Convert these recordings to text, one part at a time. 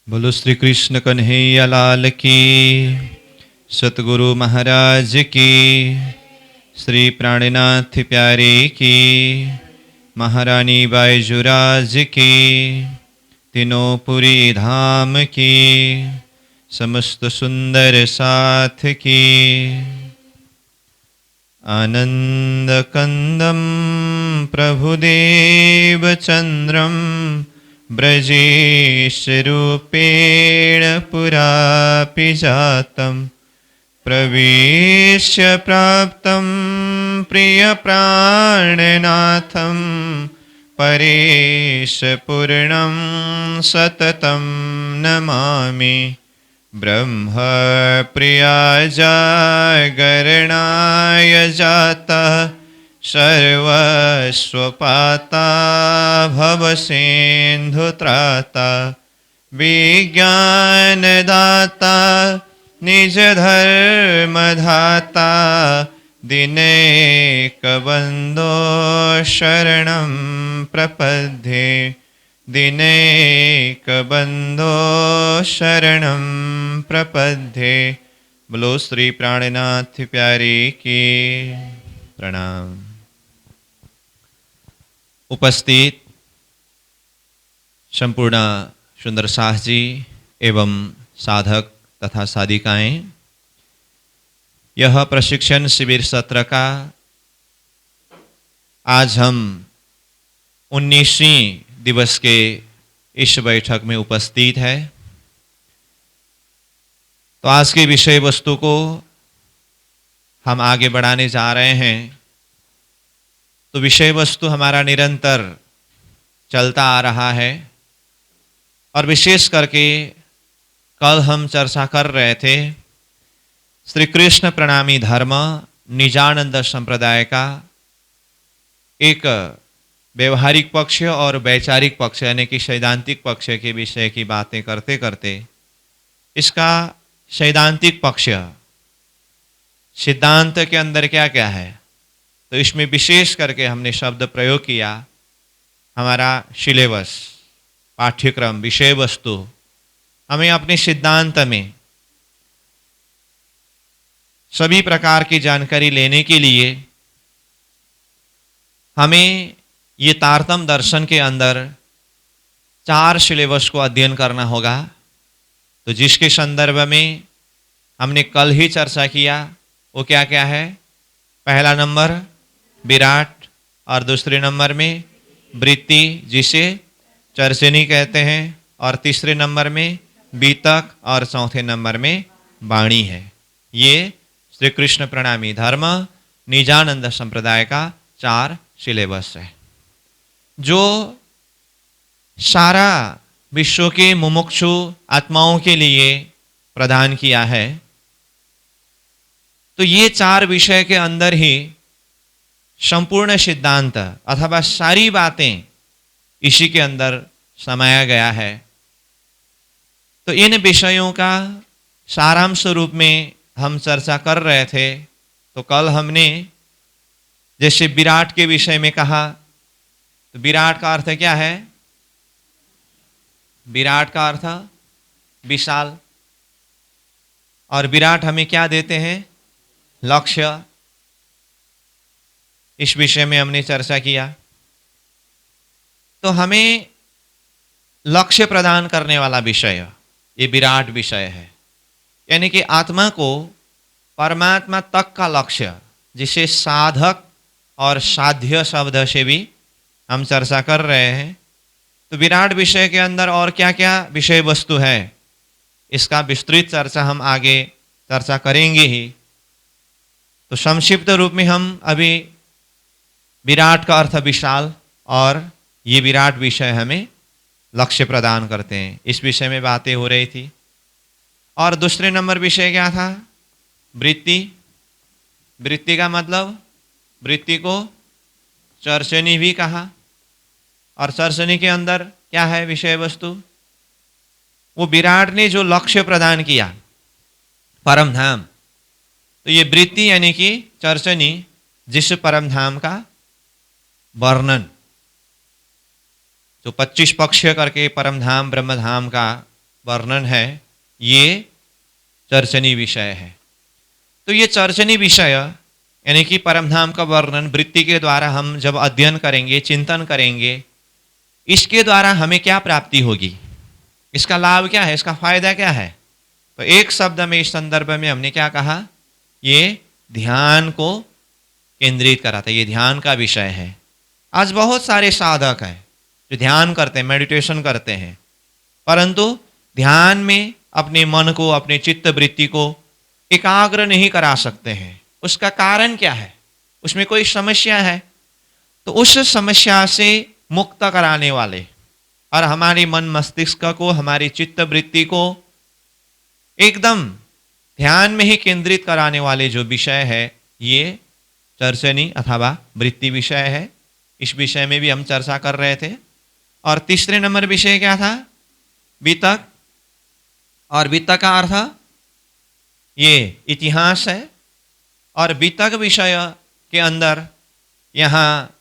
बोलो श्री कृष्ण कन्हैया लाल की, सतगुरु महाराज की, श्री प्राणनाथ प्यारे की, महारानी बाईजुराज की, तीनों पुरी धाम की, समस्त सुंदर साथ की। आनंद कंदम प्रभुदेव चंद्रम ब्रजेश रूपेण पुरापि जातं प्रवेश्य प्राप्तं प्रियप्राणनाथं परेश पूर्णं सततं नमामि। ब्रह्म प्रिया जागरणाय जातः सर्वस्वपाता भवसिन्धुत्राता विज्ञानदाता निजधर्मधाता दिनैकबन्धो शरणं प्रपद्ये दिनैकबन्धो शरणं प्रपद्ये। बोलो श्री प्राणनाथ प्यारे की। प्रणाम। उपस्थित संपूर्ण सुंदर साह जी एवं साधक तथा साधिकाएं, यह प्रशिक्षण शिविर सत्र का आज हम 19वीं दिवस के इस बैठक में उपस्थित है। तो आज की विषय वस्तु को हम आगे बढ़ाने जा रहे हैं। तो विषय वस्तु हमारा निरंतर चलता आ रहा है और विशेष करके कल हम चर्चा कर रहे थे श्री कृष्ण प्रणामी धर्म निजानंद संप्रदाय का एक व्यवहारिक पक्ष और वैचारिक पक्ष यानी कि सैद्धांतिक पक्ष के विषय की बातें करते करते इसका सैद्धांतिक पक्ष सिद्धांत के अंदर क्या क्या है, तो इसमें विशेष करके हमने शब्द प्रयोग किया। हमारा सिलेबस पाठ्यक्रम विषय वस्तु हमें अपने सिद्धांत में सभी प्रकार की जानकारी लेने के लिए हमें ये तारतम्य दर्शन के अंदर 4 सिलेबस को अध्ययन करना होगा। तो जिसके संदर्भ में हमने कल ही चर्चा किया वो क्या क्या है। पहला नंबर विराट और दूसरे नंबर में वृत्ति जिसे चर्चनी कहते हैं और तीसरे नंबर में बीतक और चौथे नंबर में वाणी है। ये श्री कृष्ण प्रणामी धर्म निजानंद संप्रदाय का 4 सिलेबस है जो सारा विश्व के मुमुक्षु आत्माओं के लिए प्रदान किया है। तो ये 4 विषय के अंदर ही संपूर्ण सिद्धांत अथवा सारी बातें इसी के अंदर समाया गया है। तो इन विषयों का सारांश रूप में हम चर्चा कर रहे थे। तो कल हमने जैसे विराट के विषय में कहा, तो विराट का अर्थ क्या है। विराट का अर्थ विशाल, और विराट हमें क्या देते हैं, लक्ष्य। इस विषय में हमने चर्चा किया। तो हमें लक्ष्य प्रदान करने वाला विषय ये विराट विषय है, यानी कि आत्मा को परमात्मा तक का लक्ष्य, जिसे साधक और साध्य शब्द से भी हम चर्चा कर रहे हैं। तो विराट विषय के अंदर और क्या क्या विषय वस्तु है इसका विस्तृत चर्चा हम आगे चर्चा करेंगे ही। तो संक्षिप्त रूप में हम अभी विराट का अर्थ विशाल और ये विराट विषय हमें लक्ष्य प्रदान करते हैं, इस विषय में बातें हो रही थी। और दूसरे नंबर विषय क्या था, वृत्ति। वृत्ति का मतलब वृत्ति को चर्चनी भी कहा, और चर्चनी के अंदर क्या है विषय वस्तु, वो विराट ने जो लक्ष्य प्रदान किया परम धाम। तो ये वृत्ति यानी कि चर्चनी जिस परम धाम का वर्णन, जो 25 पक्ष करके परम धाम ब्रह्म धाम का वर्णन है, ये चर्चनी विषय है। तो ये चर्चनी विषय यानी कि परमधाम का वर्णन वृत्ति के द्वारा हम जब अध्ययन करेंगे, चिंतन करेंगे, इसके द्वारा हमें क्या प्राप्ति होगी, इसका लाभ क्या है, इसका फायदा क्या है। तो एक शब्द में इस संदर्भ में हमने क्या कहा, ये ध्यान को केंद्रित कराता है, ये ध्यान का विषय है। आज बहुत सारे साधक हैं जो ध्यान करते हैं, मेडिटेशन करते हैं, परंतु ध्यान में अपने मन को, अपने चित्त वृत्ति को एकाग्र नहीं करा सकते हैं। उसका कारण क्या है, उसमें कोई समस्या है। तो उस समस्या से मुक्त कराने वाले और हमारे मन मस्तिष्क को, हमारी चित्त वृत्ति को एकदम ध्यान में ही केंद्रित कराने वाले जो विषय है, ये चर्चनी अथवा वृत्ति विषय है। इस विषय में भी हम चर्चा कर रहे थे। और तीसरे नंबर विषय क्या था, वितक। और वितक का अर्थ ये इतिहास है। और वितक विषय के अंदर यहाँ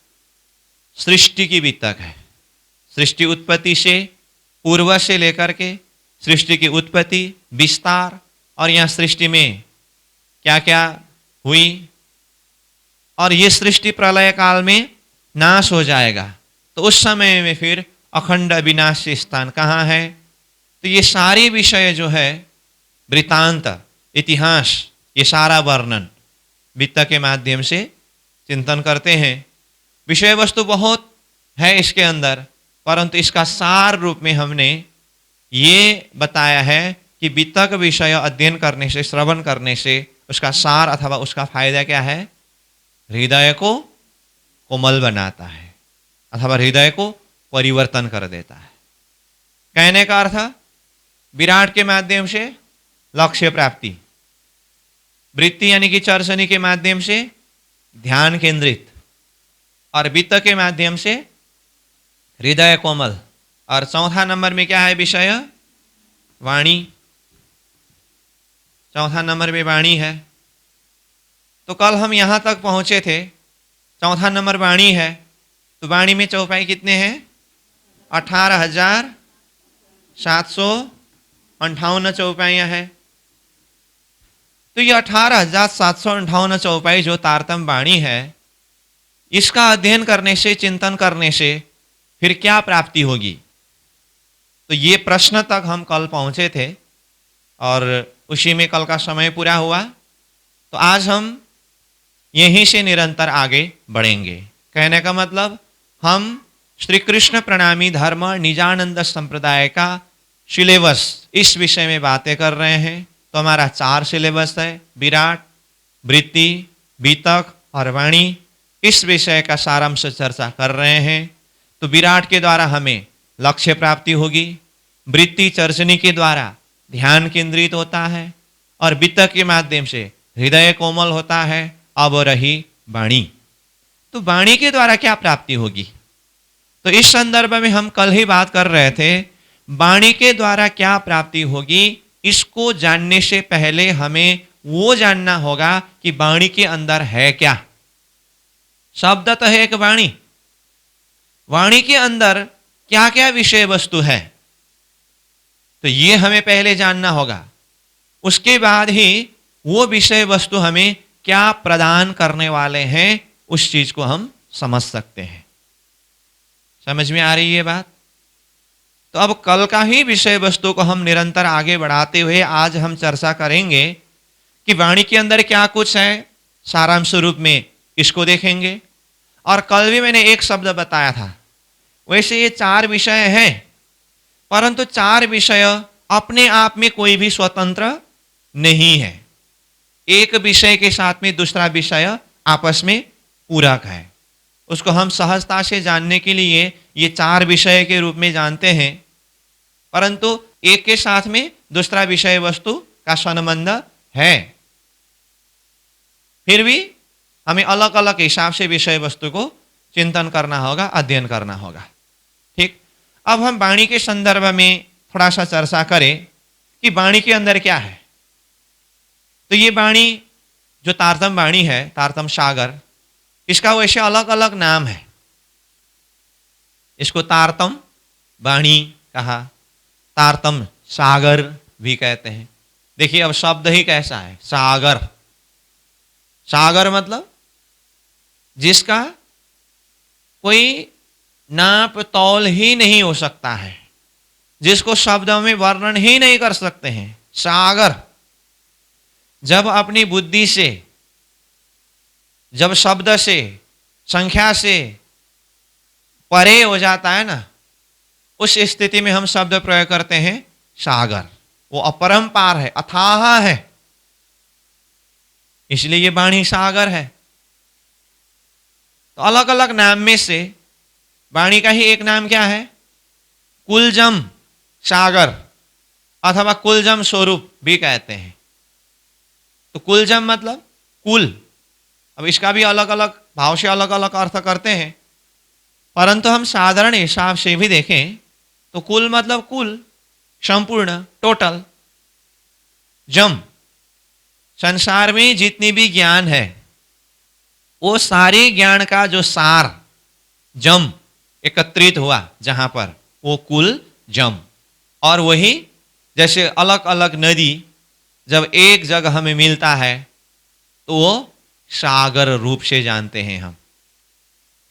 सृष्टि की वितक है। सृष्टि उत्पत्ति से, पूर्व से लेकर के सृष्टि की उत्पत्ति, विस्तार, और यहाँ सृष्टि में क्या क्या हुई, और ये सृष्टि प्रलय काल में नाश हो जाएगा, तो उस समय में फिर अखंड अविनाशी स्थान कहाँ है। तो ये सारे विषय जो है, वृत्तांत, इतिहास, ये सारा वर्णन वित्त के माध्यम से चिंतन करते हैं। विषय वस्तु बहुत है इसके अंदर, परंतु इसका सार रूप में हमने ये बताया है कि वित्त का विषय अध्ययन करने से, श्रवण करने से उसका सार अथवा उसका फायदा क्या है, हृदय को कोमल बनाता है अथवा हृदय को परिवर्तन कर देता है। कहने का अर्थ, विराट के माध्यम से लक्ष्य प्राप्ति, वृत्ति यानी कि चर्चनी के माध्यम से ध्यान केंद्रित, और वित्त के माध्यम से हृदय कोमल। और चौथा नंबर में क्या है विषय, वाणी। चौथा नंबर में वाणी है। तो कल हम यहाँ तक पहुँचे थे, चौथा नंबर वाणी है। तो वाणी में चौपाई कितने हैं, 18,758 चौपाइयाँ हैं। तो ये 18,758 चौपाई जो तारतम वाणी है, इसका अध्ययन करने से, चिंतन करने से फिर क्या प्राप्ति होगी। तो ये प्रश्न तक हम कल पहुंचे थे और उसी में कल का समय पूरा हुआ। तो आज हम यहीं से निरंतर आगे बढ़ेंगे। कहने का मतलब, हम श्री कृष्ण प्रणामी धर्म निजानंद संप्रदाय का सिलेबस इस विषय में बातें कर रहे हैं। तो हमारा 4 सिलेबस है, विराट, वृत्ति, वितक और वाणी। इस विषय का सारांश चर्चा कर रहे हैं। तो विराट के द्वारा हमें लक्ष्य प्राप्ति होगी, वृत्ति चर्चनी के द्वारा ध्यान केंद्रित होता है, और वितक के माध्यम से हृदय कोमल होता है। अब रही वाणी। तो वाणी के द्वारा क्या प्राप्ति होगी, तो इस संदर्भ में हम कल ही बात कर रहे थे। वाणी के द्वारा क्या प्राप्ति होगी, इसको जानने से पहले हमें वो जानना होगा कि वाणी के अंदर है क्या। शब्द तो है एक वाणी, वाणी के अंदर क्या क्या विषय वस्तु है, तो ये हमें पहले जानना होगा। उसके बाद ही वो विषय वस्तु हमें क्या प्रदान करने वाले हैं, उस चीज को हम समझ सकते हैं। समझ में आ रही है बात। तो अब कल का ही विषय वस्तु को हम निरंतर आगे बढ़ाते हुए आज हम चर्चा करेंगे कि वाणी के अंदर क्या कुछ है, सारांश रूप में इसको देखेंगे। और कल भी मैंने एक शब्द बताया था, वैसे ये 4 विषय हैं, परंतु 4 विषय अपने आप में कोई भी स्वतंत्र नहीं है। एक विषय के साथ में दूसरा विषय आपस में पूरक है। उसको हम सहजता से जानने के लिए ये 4 विषय के रूप में जानते हैं, परंतु एक के साथ में दूसरा विषय वस्तु का संबंध है। फिर भी हमें अलग अलग हिसाब से विषय वस्तु को चिंतन करना होगा, अध्ययन करना होगा। ठीक। अब हम वाणी के संदर्भ में थोड़ा सा चर्चा करें कि वाणी के अंदर क्या है। तो ये वाणी जो तारतम वाणी है, तारतम सागर, इसका वैसे अलग अलग नाम है। इसको तारतम वाणी कहा, तारतम सागर भी कहते हैं। देखिए अब शब्द ही कैसा है, सागर। सागर मतलब जिसका कोई नाप तौल ही नहीं हो सकता है, जिसको शब्दों में वर्णन ही नहीं कर सकते हैं। सागर जब अपनी बुद्धि से, जब शब्द से, संख्या से परे हो जाता है ना, उस स्थिति में हम शब्द प्रयोग करते हैं सागर। वो अपरंपार है, अथाह है, इसलिए ये वाणी सागर है। तो अलग अलग नाम में से वाणी का ही एक नाम क्या है, कुलजम सागर अथवा कुलजम स्वरूप भी कहते हैं। तो कुलजम मतलब कुल। अब इसका भी अलग अलग भाव से अलग अलग अर्थ करते हैं, परंतु हम साधारण हिसाब से भी देखें तो कुल मतलब कुल, संपूर्ण, टोटल। जम, संसार में जितनी भी ज्ञान है वो सारे ज्ञान का जो सार, जम एकत्रित हुआ जहां पर, वो कुल जम। और वही जैसे अलग अलग नदी जब एक जगह हमें मिलता है तो वो सागर रूप से जानते हैं हम।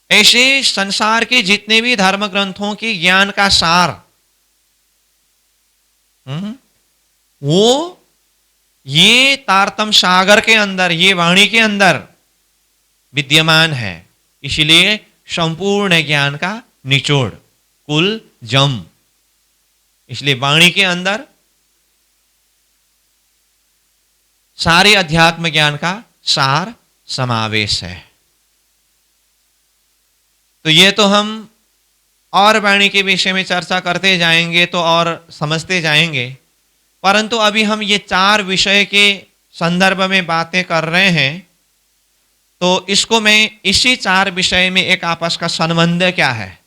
ऐसे संसार के जितने भी धर्म ग्रंथों के ज्ञान का सार, वो ये तारतम सागर के अंदर, ये वाणी के अंदर विद्यमान है। इसलिए संपूर्ण ज्ञान का निचोड़ कुल जम। इसलिए वाणी के अंदर सारे अध्यात्म ज्ञान का सार समावेश है। तो ये तो हम और वाणी के विषय में चर्चा करते जाएंगे तो और समझते जाएंगे, परंतु अभी हम ये चार विषय के संदर्भ में बातें कर रहे हैं, तो इसको मैं इसी चार विषय में एक आपस का संबंध क्या है,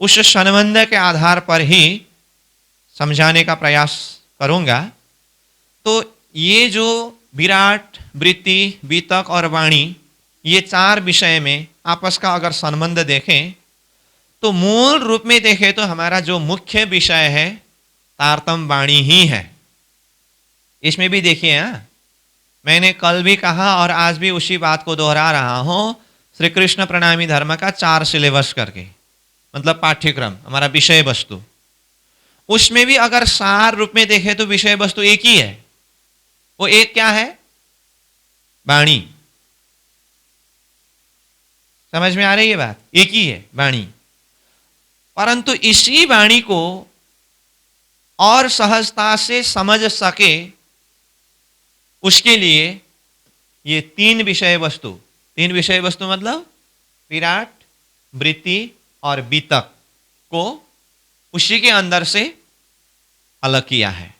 उस संबंध के आधार पर ही समझाने का प्रयास करूंगा। तो ये जो विराट, वृत्ति, बीतक और वाणी, ये चार विषय में आपस का अगर संबंध देखें तो मूल रूप में देखें तो हमारा जो मुख्य विषय है तारतम वाणी ही है। इसमें भी देखिए, मैंने कल भी कहा और आज भी उसी बात को दोहरा रहा हूं, श्री कृष्ण प्रणामी धर्म का 4 सिलेबस करके, मतलब पाठ्यक्रम, हमारा विषय वस्तु, उसमें भी अगर सार रूप में देखें तो विषय वस्तु एक ही है। वो एक क्या है, वाणी। समझ में आ रही है बात, एक ही है वाणी। परंतु इसी वाणी को और सहजता से समझ सके उसके लिए ये 3 विषय वस्तु, 3 विषय वस्तु मतलब विराट, वृत्ति और बीतक को उसी के अंदर से अलग किया है।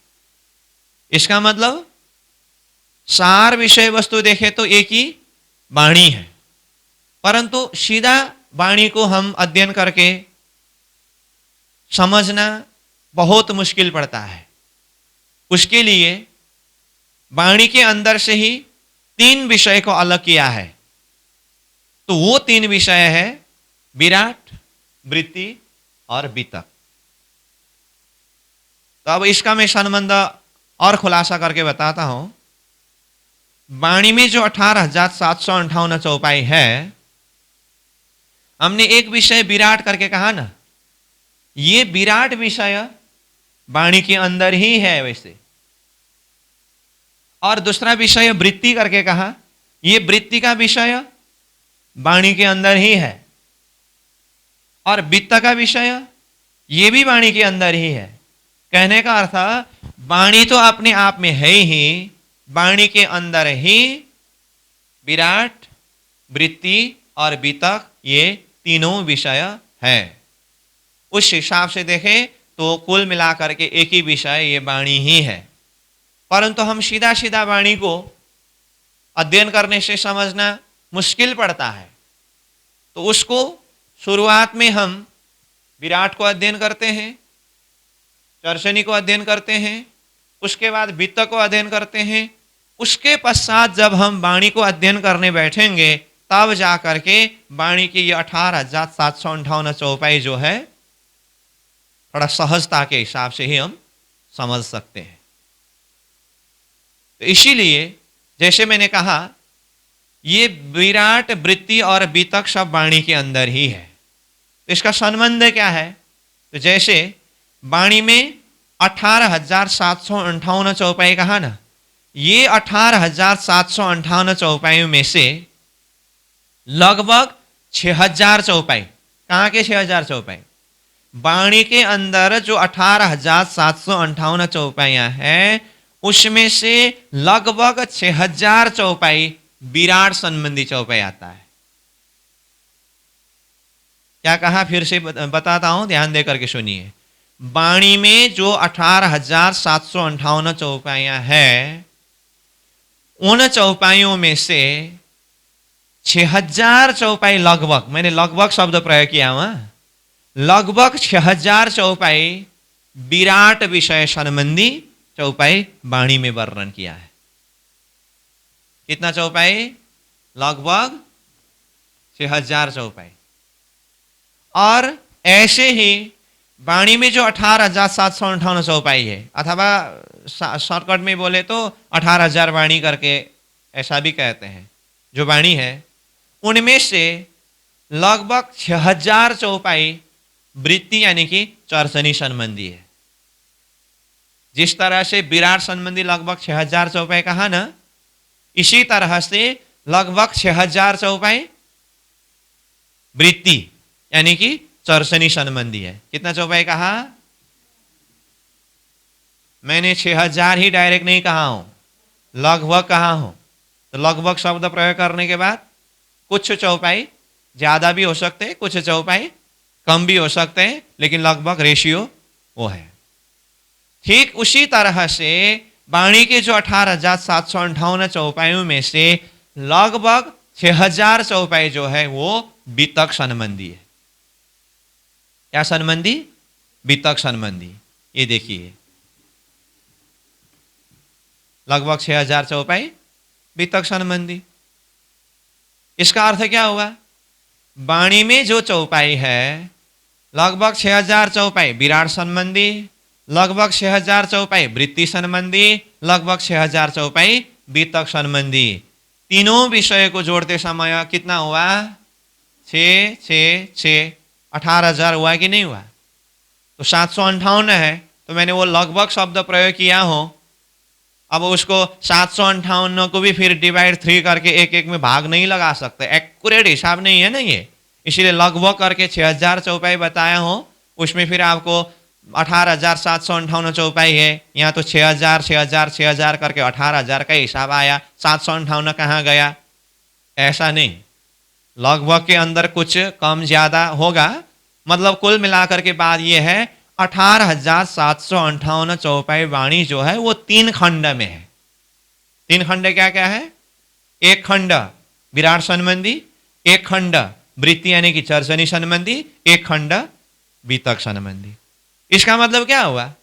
इसका मतलब सार विषय वस्तु देखे तो एक ही वाणी है, परंतु सीधा वाणी को हम अध्ययन करके समझना बहुत मुश्किल पड़ता है। उसके लिए वाणी के अंदर से ही 3 विषय को अलग किया है। तो वो 3 विषय है विराट, वृत्ति और बीतक। तो अब इसका मैं संबंध और खुलासा करके बताता हूं। वाणी में जो 18,758 चौपाई है, हमने एक विषय विराट करके कहा ना, ये विराट विषय वाणी के अंदर ही है वैसे। और दूसरा विषय वृत्ति करके कहा, ये वृत्ति का विषय वाणी के अंदर ही है। और वित्त का विषय ये भी वाणी के अंदर ही है। कहने का अर्थ, वाणी तो अपने आप में है ही, वाणी के अंदर ही विराट, वृत्ति और बीतक ये तीनों विषय है। उस हिसाब से देखें तो कुल मिलाकर के एक ही विषय ये वाणी ही है। परंतु हम सीधा सीधा वाणी को अध्ययन करने से समझना मुश्किल पड़ता है। तो उसको शुरुआत में हम विराट को अध्ययन करते हैं, चर्चनी को अध्ययन करते हैं, उसके बाद वित्त को अध्ययन करते हैं। उसके पश्चात जब हम वाणी को अध्ययन करने बैठेंगे तब जाकर के वाणी की ये 18,758 चौपाई जो है, थोड़ा सहजता के हिसाब से ही हम समझ सकते हैं। तो इसीलिए जैसे मैंने कहा, ये विराट, वृत्ति और बीतक सब वाणी के अंदर ही है। तो इसका संबंध क्या है? तो जैसे वाणी में 18,758 चौपाई कहा ना, ये 18,758 चौपाइयों में से लगभग 6,000 चौपाई, कहाँ के 6,000 चौपाई? वाणी के अंदर जो 18,758 चौपाइयां हैं, उसमें से लगभग 6,000 चौपाई विराट संबंधी चौपाई आता है। क्या कहा? फिर से बताता हूं, ध्यान देकर के सुनिए। वाणी में जो 18,758 चौपाइयां हैं, उन चौपाइयों में से 6,000 चौपाई लगभग, मैंने लगभग शब्द प्रयोग किया हुआ, लगभग 6,000 चौपाई विराट विषय संबंधी चौपाई वाणी में वर्णन किया है। कितना चौपाई? लगभग 6,000 चौपाई। और ऐसे ही वाणी में जो 18,758 चौपाई है, अथवा शॉर्टकट में बोले तो 18,000 वाणी करके ऐसा भी कहते हैं, जो वाणी है, उनमें से लगभग 6,000 चौपाई वृत्ति यानी कि चर्चनी संबंधी है। जिस तरह से विराट संबंधी लगभग 6,000 चौपाई कहा ना, इसी तरह से लगभग 6,000 चौपाई वृत्ति यानी कि चर्चनी संबंधी है। कितना चौपाई कहा? मैंने 6,000 ही डायरेक्ट नहीं कहा हूं, लगभग कहा हूं। तो लगभग शब्द प्रयोग करने के बाद कुछ चौपाई ज्यादा भी हो सकते हैं, कुछ चौपाई कम भी हो सकते हैं, लेकिन लगभग रेशियो वो है। ठीक उसी तरह से वाणी के जो 18,758 चौपाइयों में से लगभग 6,000 चौपाई जो है वो बीतक संबंधी है। क्या संबंधी? बीतक संबंधी। ये देखिए, लगभग 6,000 चौपाई बीतक संबंधी। इसका अर्थ क्या हुआ? वाणी में जो चौपाई है, लगभग 6,000 चौपाई विराट संबंधी, लगभग 6,000 चौपाई वृत्ति संबंधी, लगभग 6,000 चौपाई बीतक संबंधी। तीनों विषय को जोड़ते समय कितना हुआ? 6, 6, 6, 18,000 हुआ कि नहीं हुआ? तो 758 है, तो मैंने वो लगभग शब्द प्रयोग किया हो। अब उसको 758 को भी फिर डिवाइड 3 करके एक एक में भाग नहीं लगा सकते, एक्यूरेट हिसाब नहीं है ना ये, इसीलिए लगभग करके 6,000 चौपाई बताया हो। उसमें फिर आपको 18,758 चौपाई है, यहाँ तो 6,000 6,000 6,000 करके 18,000 का हिसाब आया, 758 कहाँ गया? ऐसा नहीं, लगभग के अंदर कुछ कम ज्यादा होगा, मतलब कुल मिलाकर के बाद ये है 18,758 चौपाई वाणी जो है वो 3 खंड में है। 3 खंड क्या क्या है? एक खंड विराट संबंधी, एक खंड वृत्ति यानी कि चर्चनी संबंधी, एक खंड बीतक संबंधी। इसका मतलब क्या हुआ?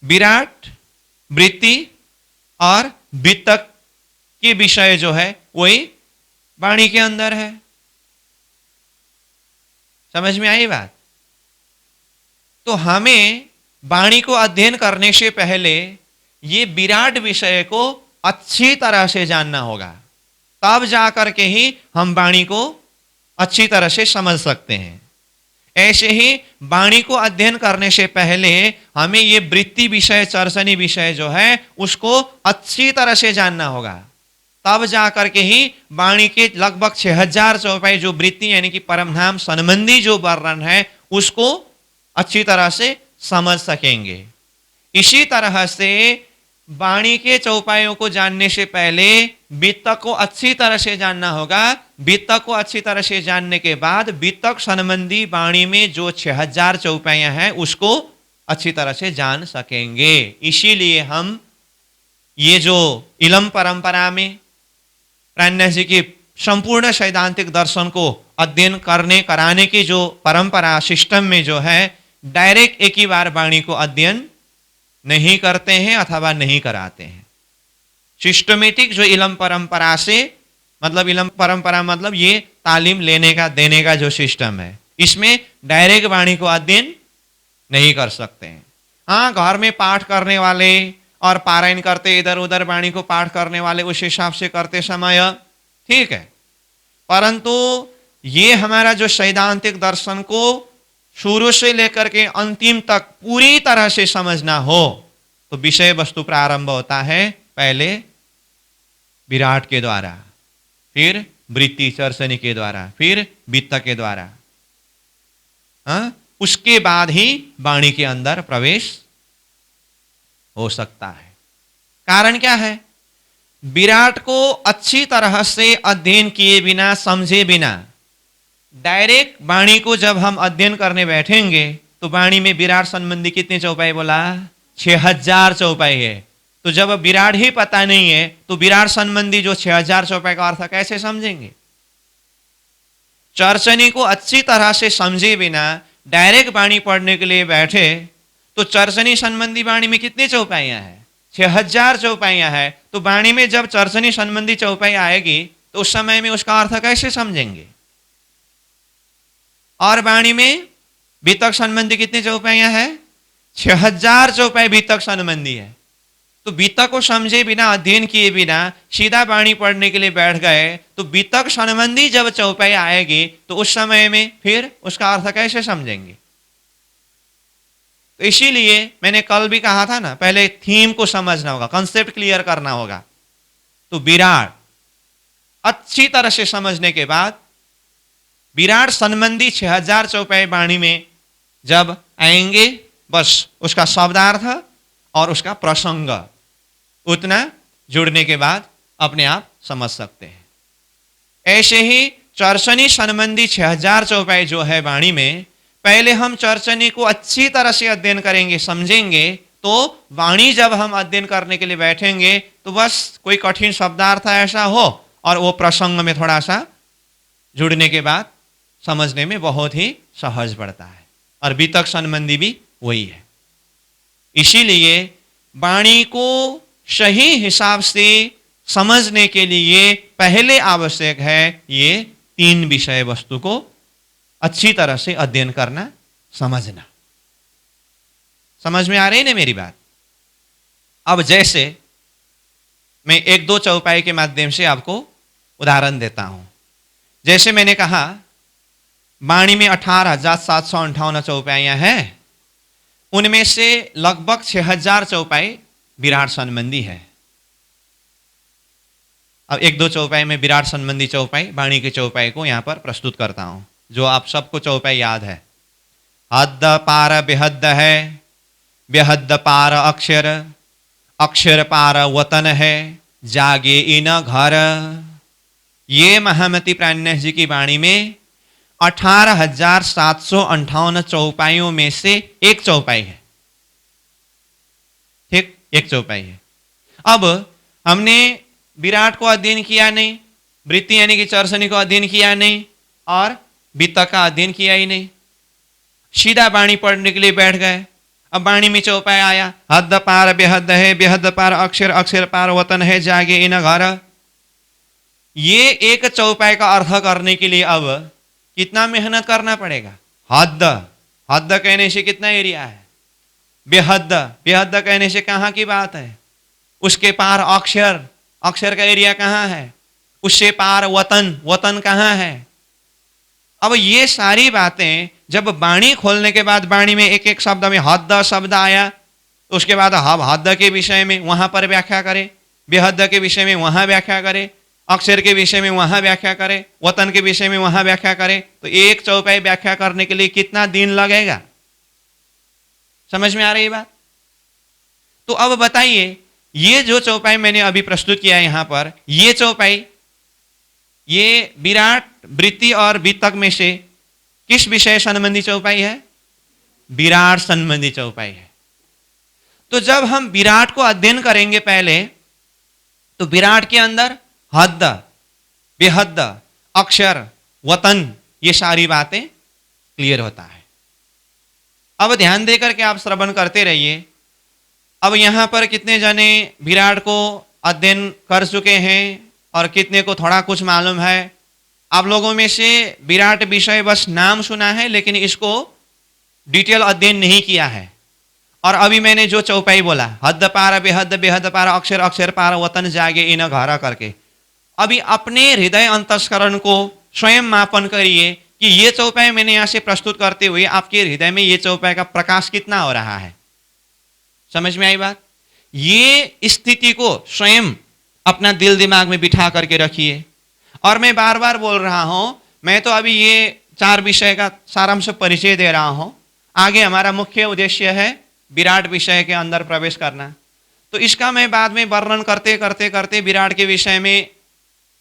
विराट, वृत्ति और बीतक के विषय जो है वही वाणी के अंदर है। समझ में आई बात? तो हमें वाणी को अध्ययन करने से पहले ये विराट विषय को अच्छी तरह से जानना होगा, तब जाकर के ही हम वाणी को अच्छी तरह से समझ सकते हैं। ऐसे ही वाणी को अध्ययन करने से पहले हमें ये वृत्ति विषय, चर्चनी विषय जो है उसको अच्छी तरह से जानना होगा, तब जाकर के ही वाणी के लगभग 6,000 चौपाई जो वृत्ति यानी कि परमधाम संबंधी जो वर्णन है उसको अच्छी तरह से समझ सकेंगे। इसी तरह से वाणी के चौपाइयों को जानने से पहले बीतक को अच्छी तरह से जानना होगा। बीतक को अच्छी तरह से जानने के बाद बीतक संबंधी वाणी में जो 6,000 चौपाइयां हैं उसको अच्छी तरह से जान सकेंगे। इसीलिए हम ये जो इलम परंपरा में प्राणनाथ जी की संपूर्ण सैद्धांतिक दर्शन को अध्ययन करने कराने की जो परंपरा सिस्टम में जो है, डायरेक्ट एक ही बार वाणी को अध्ययन नहीं करते हैं अथवा नहीं कराते हैं। सिस्टमेटिक जो इलम परंपरा से, मतलब इलम परंपरा मतलब ये तालीम लेने का देने का जो सिस्टम है, इसमें डायरेक्ट वाणी को अध्ययन नहीं कर सकते हैं। हाँ, घर में पाठ करने वाले और पारायण करते इधर उधर वाणी को पाठ करने वाले उस हिसाब से करते समय ठीक है, परंतु ये हमारा जो सैद्धांतिक दर्शन को शुरू से लेकर के अंतिम तक पूरी तरह से समझना हो तो विषय वस्तु प्रारंभ होता है पहले विराट के द्वारा, फिर वृत्ति चर्चनी के द्वारा, फिर वित्त के द्वारा। उसके बाद ही वाणी के अंदर प्रवेश हो सकता है। कारण क्या है? विराट को अच्छी तरह से अध्ययन किए बिना, समझे बिना डायरेक्ट वाणी को जब हम अध्ययन करने बैठेंगे तो वाणी में विराट संबंधी कितने चौपाई बोला? 6000 चौपाई है। तो जब विराट ही पता नहीं है तो विराट संबंधी जो 6000 चौपाई का अर्थ कैसे समझेंगे? चर्चनी को अच्छी तरह से समझे बिना डायरेक्ट वाणी पढ़ने के लिए बैठे तो चर्चनी संबंधी वाणी में कितनी चौपाइयां हैं? 6000 चौपाइयां हैं। तो वाणी में जब चर्चनी संबंधी चौपाई आएगी तो उस समय में उसका अर्थ कैसे समझेंगे? और वाणी में वितक संबंधी कितनी चौपाइयां हैं? 6000 चौपाई वितक संबंधी है। तो वितक को समझे बिना, अध्ययन किए बिना सीधा वाणी पढ़ने के लिए बैठ गए तो वितक संबंधी जब चौपाई आएगी तो उस समय में फिर उसका अर्थ कैसे समझेंगे? तो इसीलिए मैंने कल भी कहा था ना, पहले थीम को समझना होगा, कॉन्सेप्ट क्लियर करना होगा। तो विराट अच्छी तरह से समझने के बाद विराट संबंधी 6000 चौपाई वाणी में जब आएंगे बस उसका शब्दार्थ और उसका प्रसंग उतना जुड़ने के बाद अपने आप समझ सकते हैं। ऐसे ही चर्चनी संबंधी 6000 चौपाई जो है वाणी में, पहले हम चर्चनी को अच्छी तरह से अध्ययन करेंगे, समझेंगे, तो वाणी जब हम अध्ययन करने के लिए बैठेंगे तो बस कोई कठिन शब्दार्थ ऐसा हो और वो प्रसंग में थोड़ा सा जुड़ने के बाद समझने में बहुत ही सहज पड़ता है। और वितक संबंधी भी वही है। इसीलिए वाणी को सही हिसाब से समझने के लिए पहले आवश्यक है ये 3 विषय वस्तु को अच्छी तरह से अध्ययन करना, समझना। समझ में आ रही ना मेरी बात? अब जैसे मैं 1-2 चौपाई के माध्यम से आपको उदाहरण देता हूं। जैसे मैंने कहा वाणी में 18,758 चौपाइयां हैं, उनमें से लगभग 6000 चौपाई विराट संबंधी है। अब 1-2 चौपाई में विराट संबंधी चौपाई, वाणी की चौपाई को यहां पर प्रस्तुत करता हूं, जो आप सबको चौपाई याद है। हद्द पार बेहद है, बेहद पार अक्षर, अक्षर पार वतन है, जागे इन घर। ये महामती प्राणनाथ जी की वाणी में 18,758 चौपाइयों में से एक चौपाई है। ठीक, एक चौपाई है। अब हमने विराट को अध्ययन किया नहीं, वृत्ति यानी कि चर्चनी को अध्ययन किया नहीं, और वित्त का अध्ययन किया ही नहीं, सीधा वाणी पढ़ने के लिए बैठ गए। अब वाणी में चौपाई आया, हद पार बेहद है, बेहद पार अक्षर, अक्षर पार वतन है, जागे इन घर। ये एक चौपाई का अर्थ करने के लिए अब कितना मेहनत करना पड़ेगा? हद, हद कहने से कितना एरिया है? बेहद, बेहद कहने से कहां की बात है? उसके पार अक्षर, अक्षर का एरिया कहां है? उससे पार वतन, वतन कहां है? अब ये सारी बातें जब वाणी खोलने के बाद वाणी में एक एक शब्द में हद शब्द आया तो उसके बाद हम हद के विषय में वहां पर व्याख्या करें, बेहद के विषय में वहां व्याख्या करें, अक्षर के विषय में वहां व्याख्या करें, वतन के विषय में वहां व्याख्या करें, तो एक चौपाई व्याख्या करने के लिए कितना दिन लगेगा? समझ में आ रही बात? तो अब बताइए, ये जो चौपाई मैंने अभी प्रस्तुत किया यहां पर, ये चौपाई ये विराट, वृत्ति और वितक में से किस विषय संबंधी चौपाई है? विराट संबंधी चौपाई है। तो जब हम विराट को अध्ययन करेंगे पहले, तो विराट के अंदर हद, बेहद, अक्षर, वतन, ये सारी बातें क्लियर होता है। अब ध्यान देकर के आप श्रवण करते रहिए। अब यहां पर कितने जने विराट को अध्ययन कर चुके हैं और कितने को थोड़ा कुछ मालूम है? आप लोगों में से विराट विषय बस नाम सुना है लेकिन इसको डिटेल अध्ययन नहीं किया है, और अभी मैंने जो चौपाई बोला, हद पार बेहद, बेहद पार अक्षर, अक्षर पार वतन जागे इन घर करके, अभी अपने हृदय अंतस्करण को स्वयं मापन करिए कि ये चौपाई मैंने यहां से प्रस्तुत करते हुए आपके हृदय में ये चौपाई का प्रकाश कितना हो रहा है। समझ में आई बात? ये स्थिति को स्वयं अपना दिल दिमाग में बिठा करके रखिए। और मैं बार बार बोल रहा हूं, मैं तो अभी ये 4 विषय का सारांश परिचय दे रहा हूं, आगे हमारा मुख्य उद्देश्य है विराट विषय के अंदर प्रवेश करना। तो इसका मैं बाद में वर्णन करते करते करते विराट के विषय में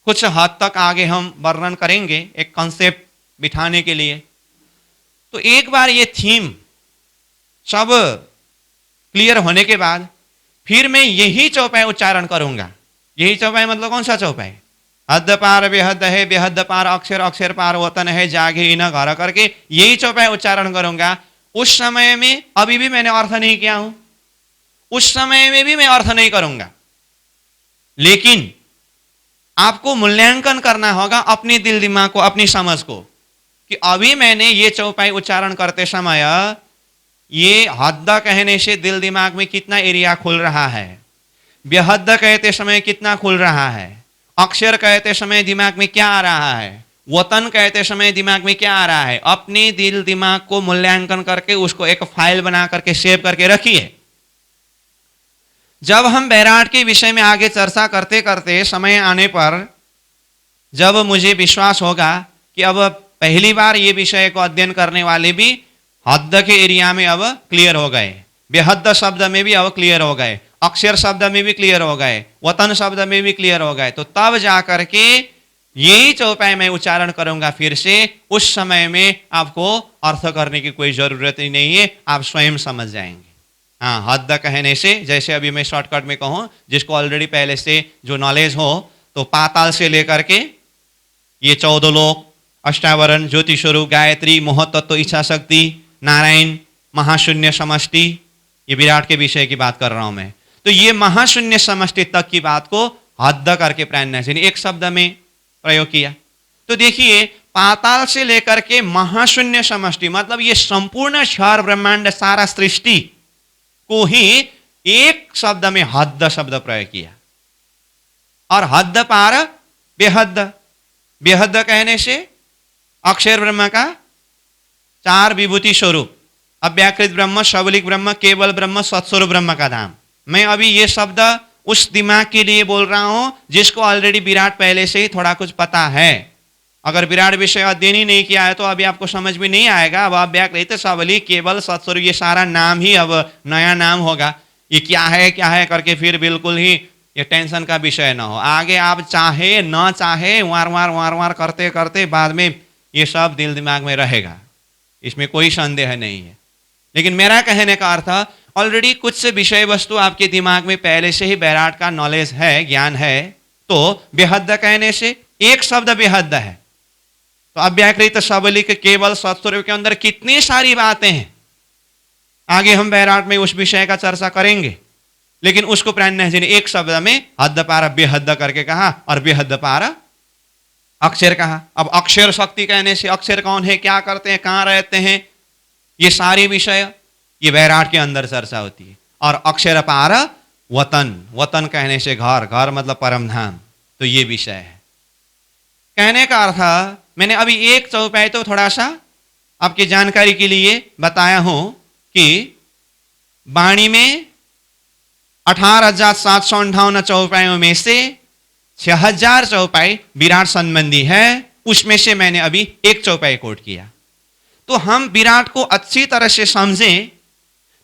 कुछ हद तक आगे हम वर्णन करेंगे, एक कॉन्सेप्ट बिठाने के लिए। तो एक बार ये थीम सब क्लियर होने के बाद फिर मैं यही चौपाई उच्चारण करूंगा। यही चौपाई मतलब कौन सा चौपाई? हद पार बेहद है, बेहद पार अक्षर, अक्षर पार वतन है जागे इन घर करके यही चौपाई उच्चारण करूंगा। उस समय में अभी भी मैंने अर्थ नहीं किया हूं, उस समय में भी मैं अर्थ नहीं करूंगा, लेकिन आपको मूल्यांकन करना होगा अपने दिल दिमाग को, अपनी समझ को, कि अभी मैंने ये चौपाई उच्चारण करते समय ये हद कहने से दिल दिमाग में कितना एरिया खुल रहा है, बेहद कहते समय कितना खुल रहा है, अक्षर कहते समय दिमाग में क्या आ रहा है, वतन कहते समय दिमाग में क्या आ रहा है। अपने दिल दिमाग को मूल्यांकन करके उसको एक फाइल बना करके सेव करके रखिए। जब हम बैराट के विषय में आगे चर्चा करते करते समय आने पर जब मुझे विश्वास होगा कि अब पहली बार ये विषय को अध्ययन करने वाले भी हद के एरिया में अब क्लियर हो गए, बेहद शब्द में भी अब क्लियर हो गए, अक्षर शब्द में भी क्लियर हो गए, वतन शब्द में भी क्लियर हो गए, तो तब जाकर के यही चौपाई मैं उच्चारण करूंगा फिर से। उस समय में आपको अर्थ करने की कोई जरूरत ही नहीं है, आप स्वयं समझ जाएंगे। हाँ, हद कहने से, जैसे अभी मैं शॉर्टकट में कहूँ, जिसको ऑलरेडी पहले से जो नॉलेज हो, तो पाताल से लेकर के ये 14 लोक, अष्टावरण, ज्योति स्वरूप, गायत्री, मोहतत्व, इच्छा शक्ति, नारायण, महाशून्य समष्टि, ये विराट के विषय की बात कर रहा हूं मैं। तो ये महाशून्य समष्टि तक की बात को हद करके प्राण एक शब्द में प्रयोग किया। तो देखिए, पाताल से लेकर के महाशून्य समष्टि मतलब ये संपूर्ण क्षर ब्रह्मांड सारा सृष्टि को ही एक शब्द में हद शब्द प्रयोग किया। और हद पार बेहद, बेहद कहने से अक्षर ब्रह्म का 4 विभूति स्वरूप, अव्याकृत ब्रह्म, सबलिक ब्रह्म, केवल ब्रह्म, सत्स्वरूप ब्रह्म का धाम। मैं अभी ये शब्द उस दिमाग के लिए बोल रहा हूं जिसको ऑलरेडी विराट पहले से ही थोड़ा कुछ पता है। अगर विराट विषय अध्ययन ही नहीं किया है तो अभी आपको समझ में नहीं आएगा। अब अव्याकृत, सबलिक, केवल, सत्स्वरूप, ये सारा नाम ही अब नया नाम होगा। ये क्या है करके फिर बिल्कुल ही ये टेंशन का विषय ना हो। आगे आप चाहे न चाहे वार वार करते करते बाद में ये सब दिल दिमाग में रहेगा, इसमें कोई संदेह नहीं है। लेकिन मेरा कहने का अर्थ, ऑलरेडी कुछ से विषय वस्तु आपके दिमाग में पहले से ही बैराट का नॉलेज है, ज्ञान है। तो बेहद कहने से एक शब्द बेहद है, तो अव्याकृत, सबलिक, केवल, सत्स्वरूप के अंदर कितनी सारी बातें हैं। आगे हम बैराट में उस विषय का चर्चा करेंगे, लेकिन उसको प्राण जी ने एक शब्द में हद पार बेहद करके कहा और बेहद पार अक्षर कहा। अब अक्षर शक्ति कहने से अक्षर कौन है, क्या करते हैं, कहाँ रहते हैं, ये सारे विषय ये बैराट के अंदर चर्चा होती है। और अक्षर पार वतन, वतन कहने से घर, घर मतलब परम धाम, तो ये विषय है। कहने का अर्थ, मैंने अभी एक चौपाई तो थोड़ा सा आपकी जानकारी के लिए बताया हूं कि वाणी में 18,758 चौपाइयों में से 6,000 चौपाई विराट संबंधी है। उसमें से मैंने अभी एक चौपाई कोट किया। तो हम विराट को अच्छी तरह से समझें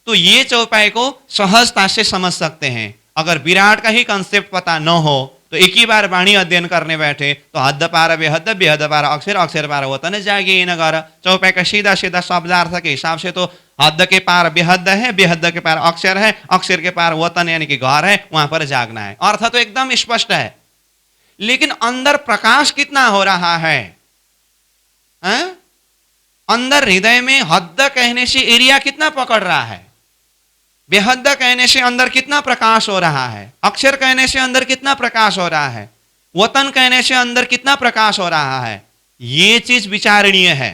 तो ये चौपाई को सहजता से समझ सकते हैं। अगर विराट का ही कंसेप्ट पता न हो तो एक ही बार वाणी अध्ययन करने बैठे तो हद पार बेहद, बेहद पार अक्षर, अक्षर पार वतन जागे नगर, चौपाई का सीधा सीधा शब्दार्थ के हिसाब से तो हद के पार बेहद है, बेहद के पार अक्षर है, अक्षर के पार वतन यानी कि घर है, वहां पर जागना है। अर्थ तो एकदम स्पष्ट है, लेकिन अंदर प्रकाश कितना हो रहा है? अंदर हृदय में हद कहने से एरिया कितना पकड़ रहा है, बेहद कहने से अंदर कितना प्रकाश हो रहा है, अक्षर कहने से अंदर कितना प्रकाश हो रहा है, वतन कहने से अंदर कितना प्रकाश हो रहा है, ये चीज विचारणीय है।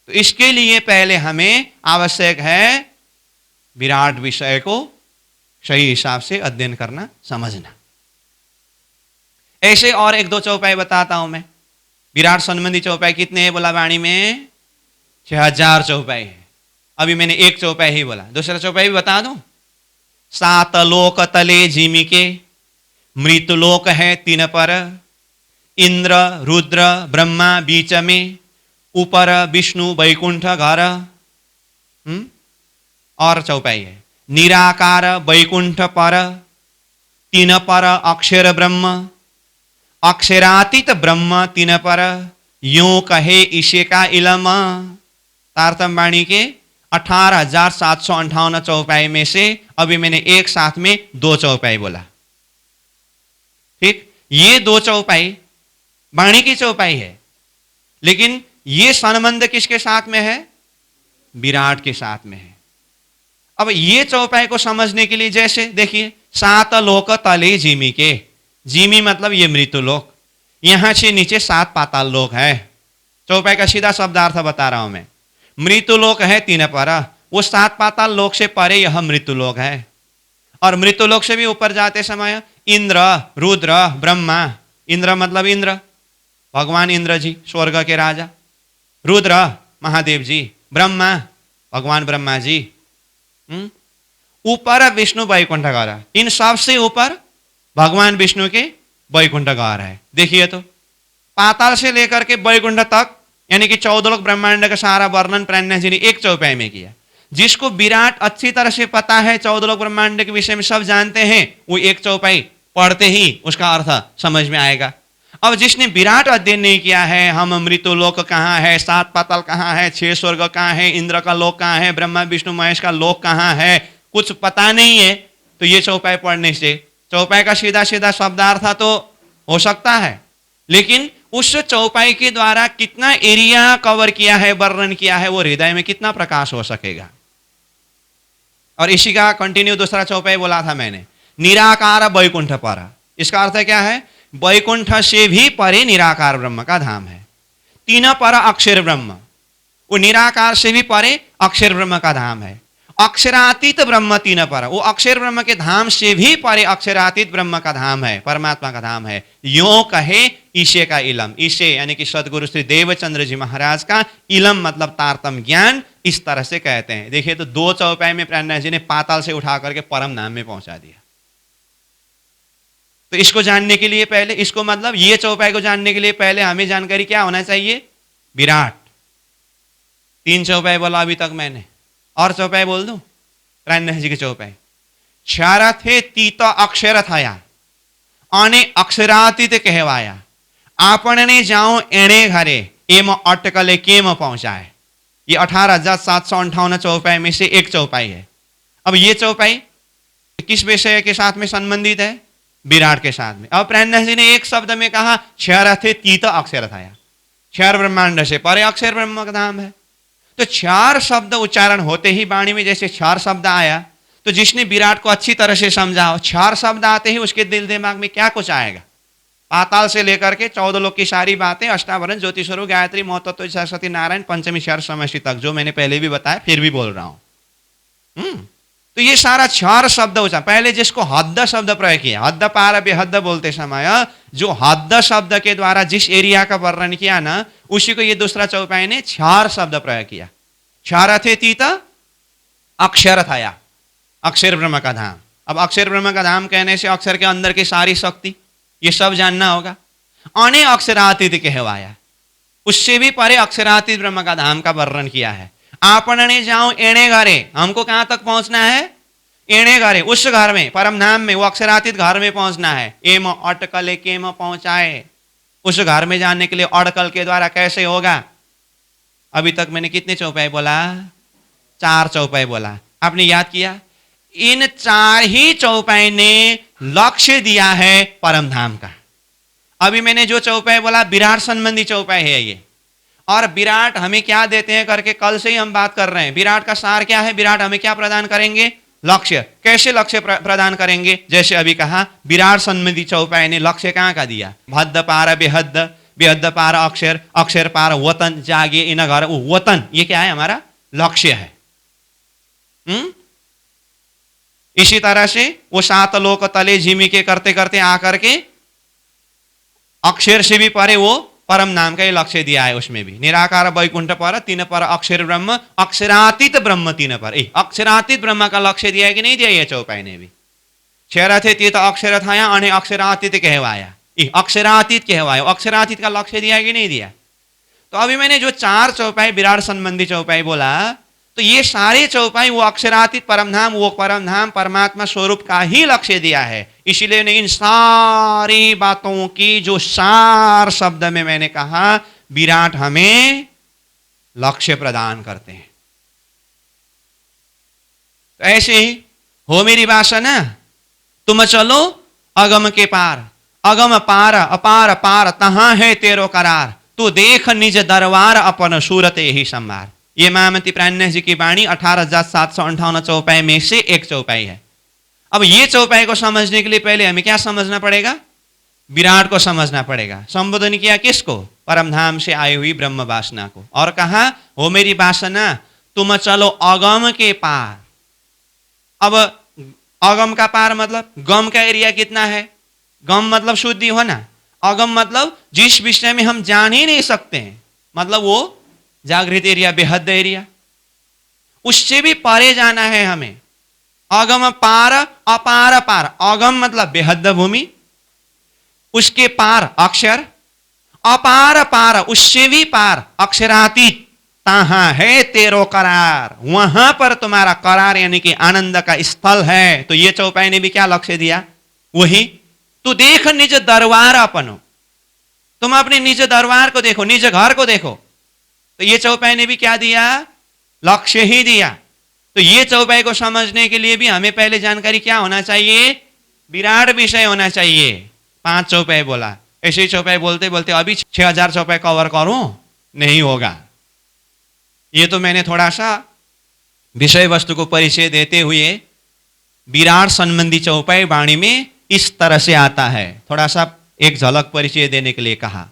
तो इसके लिए पहले हमें आवश्यक है विराट विषय को सही हिसाब से अध्ययन करना, समझना। ऐसे और एक दो चौपाई बताता हूं मैं। विराट संबंधी चौपाई कितने हैं बोला वाणी में? 6000 चौपाई है। अभी मैंने एक चौपाई ही बोला, दूसरा चौपाई भी बता दूं। 7 लोक तले जिमी के, मृतलोक है 3 पर, इंद्र रुद्र ब्रह्मा बीच में, ऊपर विष्णु वैकुंठ घर। और चौपाई है, निराकार वैकुंठ पर, 3 पर अक्षर ब्रह्म, अक्षरातीत ब्रह्म 3 पर, यूं कहे ईशे का इलम। तारतम वाणी के 18,758 चौपाई में से अभी मैंने एक साथ में 2 चौपाई बोला। ठीक, ये 2 चौपाई वाणी की चौपाई है, लेकिन ये संबंध किसके साथ में है? विराट के साथ में है। अब ये चौपाई को समझने के लिए जैसे देखिए, 7 लोक तले जिमी के, जिमी मतलब ये मृत्यु लोक, यहां से नीचे 7 पाताल लोक है। चौपाई का सीधा शब्दार्थ बता रहा हूं मैं। मृत्यु लोक है 3 पर, वो 7 पाताल लोक से परे यह मृत्यु लोक है। और मृत्यु लोक से भी ऊपर जाते समय इंद्र रुद्र ब्रह्मा, इंद्र मतलब इंद्र भगवान इंद्र जी स्वर्ग के राजा, रुद्र महादेव जी, ब्रह्मा भगवान ब्रह्मा जी, ऊपर विष्णु वैकुंठ गौर, इन सबसे ऊपर भगवान विष्णु के वैकुंठ गौर है। देखिए तो पाताल से लेकर के वैकुंठ तक, यानी कि 14 लोक ब्रह्मांड का सारा वर्णन प्राणनाथ जी ने एक चौपाई में किया। जिसको विराट अच्छी तरह से पता है, 14 लोक ब्रह्मांड के विषय में सब जानते हैं, वो एक चौपाई पढ़ते ही उसका अर्थ समझ में आएगा। अब जिसने विराट अध्ययन नहीं किया है, हम मृत्यु लोक कहाँ है, 7 पाताल कहाँ है, 6 स्वर्ग कहाँ है, इंद्र का लोक कहाँ है, ब्रह्मा विष्णु महेश का लोक कहाँ है, कुछ पता नहीं है, तो ये चौपाई पढ़ने से चौपाई का सीधा सीधा शब्दार्थ तो हो सकता है, लेकिन उस चौपाई के द्वारा कितना एरिया कवर किया है, वर्णन किया है, वो हृदय में कितना प्रकाश हो सकेगा। और इसी का कंटिन्यू दूसरा चौपाई बोला था मैंने, निराकार वैकुंठ पर। इसका अर्थ क्या है? वैकुंठ से भी परे निराकार ब्रह्म का धाम है। 3 पर अक्षर ब्रह्म, वो निराकार से भी परे अक्षर ब्रह्म का धाम है। अक्षरातीत ब्रह्म 3 पर, वो अक्षर ब्रह्म के धाम से भी परे अक्षरातीत ब्रह्म का धाम है, परमात्मा का धाम है। यो कहे ईशे का इलम, ईशे यानी कि सदगुरु श्री देवचंद्र जी महाराज का, इलम मतलब तारतम ज्ञान, इस तरह से कहते हैं। देखिए तो 2 चौपाई में प्राणनाथ जी ने पाताल से उठा करके परम धाम में पहुंचा दिया। तो इसको जानने के लिए पहले, इसको मतलब ये चौपाई को जानने के लिए पहले हमें जानकारी क्या होना चाहिए? विराट। 3 चौपाई बोला अभी तक मैंने, और चौपाई बोल दूं प्राणनाथ जी की चौपाई। क्षर थे तीत अक्षर थया, आने अक्षरातीत कहवाया, आपने जाओ एणे घरे, एम अटकले केम पहुंचाए। ये 18,758 चौपाई में से एक चौपाई है। अब ये चौपाई किस विषय के साथ में संबंधित है? विराट के साथ में। अब प्राणनाथ जी ने एक शब्द में कहा, क्षर थे तीत अक्षर थया, क्षर ब्रह्मांड से परे अक्षर ब्रह्म का धाम है। तो 4 शब्द उच्चारण होते ही वाणी में जैसे 4 शब्द आया, तो जिसने विराट को अच्छी तरह से समझा, 4 शब्द आते ही उसके दिल दिमाग में क्या कुछ आएगा? पाताल से लेकर के 14 लोक की सारी बातें, अष्टावरण ज्योतिष स्वरूप गायत्री महतत्व सरस्वती नारायण पंचमी शहर समष्टि तक, जो मैंने पहले भी बताया फिर भी बोल रहा हूं। तो ये सारा 4 शब्द उच्चारण, पहले जिसको हद्द शब्द प्रयोग किया, हद्द पार बेहद बोलते समय जो हद्द शब्द के द्वारा जिस एरिया का वर्णन किया ना, उसी को ये दूसरा चौपाई ने 4 शब्द प्रयोग किया। क्षर थे तीत अक्षर थया, अक्षर ब्रह्म का धाम। अब अक्षर ब्रह्म का धाम कहने से अक्षर के अंदर की सारी शक्ति, ये सब जानना होगा। अने अक्षरातीत कहवाया, उससे भी परे अक्षरातीत ब्रह्म का धाम का वर्णन किया है। आपने जाओ एणे घरे, हमको कहां तक पहुंचना है? एणे घरे, उस घर में, परम धाम में, वो अक्षरातीत घर में पहुंचना है। एम अटकले केम पहुंचाए, उस घर में जाने के लिए अड़कल के द्वारा कैसे होगा? अभी तक मैंने कितने चौपाई बोला? 4 चौपाई बोला। आपने याद किया? इन 4 ही चौपाई ने लक्ष्य दिया है परम धाम का। अभी मैंने जो चौपाई बोला विराट संबंधी चौपाई है ये, और विराट हमें क्या देते हैं करके कल से ही हम बात कर रहे हैं। विराट का सार क्या है? विराट हमें क्या प्रदान करेंगे? लक्ष्य। कैसे लक्ष्य प्रदान करेंगे? जैसे अभी कहा, विराट संबंधी चौपाई ने लक्ष्य कहाँ का दिया? हद्द पार बेहद, बेहद पार अक्षर, अक्षर पार वतन, जागे इन घर। वतन ये क्या है? हमारा लक्ष्य है। इसी तरह से वो 7 लोक तले झिमी के करते करते आकर के अक्षर से भी परे वो परम नाम का ही लक्ष्य दिया है। उसमें भी निराकार वैकुंठ पर, 3 पर अक्षर ब्रह्म, अक्षरातीत ब्रह्म 3 पर। अक्षरातीत ब्रह्म का लक्ष्य दिया है कि नहीं दिया ये चौपाई ने भी? क्षर थे ते तो अक्षर थाया અને अक्षरातीत कहवाया, अक्षरातीत कहवाया, अक्षरातीत का लक्ष्य दिया है कि नहीं दिया? तो अभी मैंने जो 4 चौपाई विराट संबंधी चौपाई बोला, तो ये सारे चौपाई वो अक्षरातीत परमधाम, वो परमधाम परमात्मा स्वरूप का ही लक्ष्य दिया है। इसीलिए इन सारी बातों की जो सार शब्द में मैंने कहा, विराट हमें लक्ष्य प्रदान करते हैं। तो ऐसे ही हो मेरी वासना तुम चलो अगम के पार, अगम पार अपार पार तहां है तेरो करार, तू देख निज दरबार अपन सूरत यही संभार। ये महामती प्राणनाथ जी की वाणी 18,758 चौपाई में से एक चौपाई है। अब ये चौपाई को समझने के लिए पहले हमें क्या समझना पड़ेगा? विराट को समझना पड़ेगा। संबोधन किया किसको? परमधाम से आई हुई ब्रह्म वासना को, और कहा हो मेरी वासना तुम चलो अगम के पार। अब अगम का पार मतलब गम का एरिया कितना है? गम मतलब शुद्धि होना, अगम मतलब जिस विषय में हम जान ही नहीं सकते हैं, मतलब वो जागृत एरिया, बेहद एरिया, उससे भी परे जाना है हमें। अगम पार अपार पार, अगम मतलब बेहद भूमि, उसके पार अक्षर, अपार पार उससे भी पार अक्षरातीत, तहां है तेरो करार, वहां पर तुम्हारा करार यानी कि आनंद का स्थल है। तो ये चौपाई ने भी क्या लक्ष्य दिया? वही तू देख निज दरबार अपनो, तुम अपने निज दरबार को देखो, निज घर को देखो। तो ये चौपाई ने भी क्या दिया? लक्ष्य ही दिया। तो ये चौपाई को समझने के लिए भी हमें पहले जानकारी क्या होना चाहिए? विराट विषय होना चाहिए। 5 चौपाई बोला, ऐसे ही चौपाई बोलते बोलते अभी 6000 चौपाई कवर करूं, नहीं होगा। ये तो मैंने थोड़ा सा विषय वस्तु को परिचय देते हुए विराट संबंधी चौपाई वाणी में इस तरह से आता है, थोड़ा सा एक झलक परिचय देने के लिए कहा।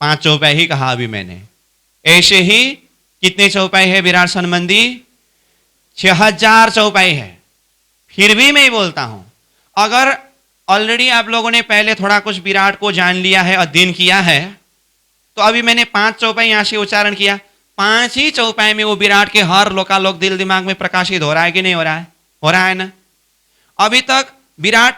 5 चौपाई ही कहा अभी मैंने। ऐसे ही कितने चौपाई है विराट संबंधी? 6000 चौपाई है। फिर भी मैं बोलता हूं, अगर ऑलरेडी आप लोगों ने पहले थोड़ा कुछ विराट को जान लिया है, अध्ययन किया है, तो अभी मैंने 5 चौपाई यहां से उच्चारण किया, 5 ही चौपाई में वो विराट के हर लोकालोक दिल दिमाग में प्रकाशित हो रहा है कि नहीं हो रहा है? हो रहा है ना। अभी तक विराट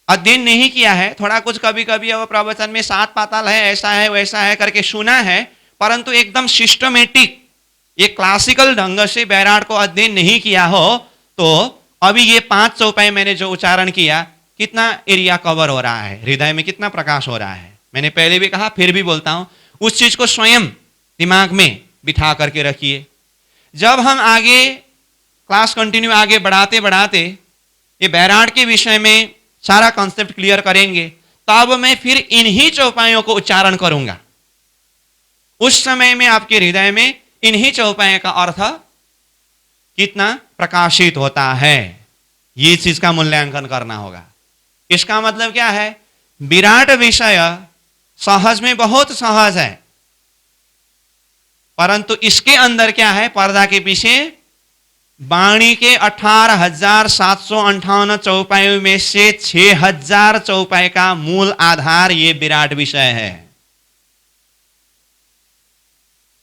अध्ययन नहीं किया है, थोड़ा कुछ कभी कभी अब प्रवचन में 7 पाताल है, ऐसा है वैसा है करके सुना है, परंतु एकदम सिस्टमेटिक, ये क्लासिकल ढंग से विराट को अध्ययन नहीं किया हो, तो अभी ये 5 चौपाई मैंने जो उच्चारण किया, कितना एरिया कवर हो रहा है, हृदय में कितना प्रकाश हो रहा है। मैंने पहले भी कहा, फिर भी बोलता हूं, उस चीज को स्वयं दिमाग में बिठा करके रखिए। जब हम आगे क्लास कंटिन्यू आगे बढ़ाते बढ़ाते ये विराट के विषय में सारा कॉन्सेप्ट क्लियर करेंगे, तब मैं फिर इन्हीं चौपाइयों को उच्चारण करूंगा। उस समय में आपके हृदय में इन्हीं चौपाइयों का अर्थ कितना प्रकाशित होता है, ये चीज का मूल्यांकन करना होगा। इसका मतलब क्या है? विराट विषय सहज में बहुत सहज है, परंतु इसके अंदर क्या है? पर्दा के पीछे वाणी के 18,758 चौपाइयों में से 6,000 चौपाई का मूल आधार ये विराट विषय है।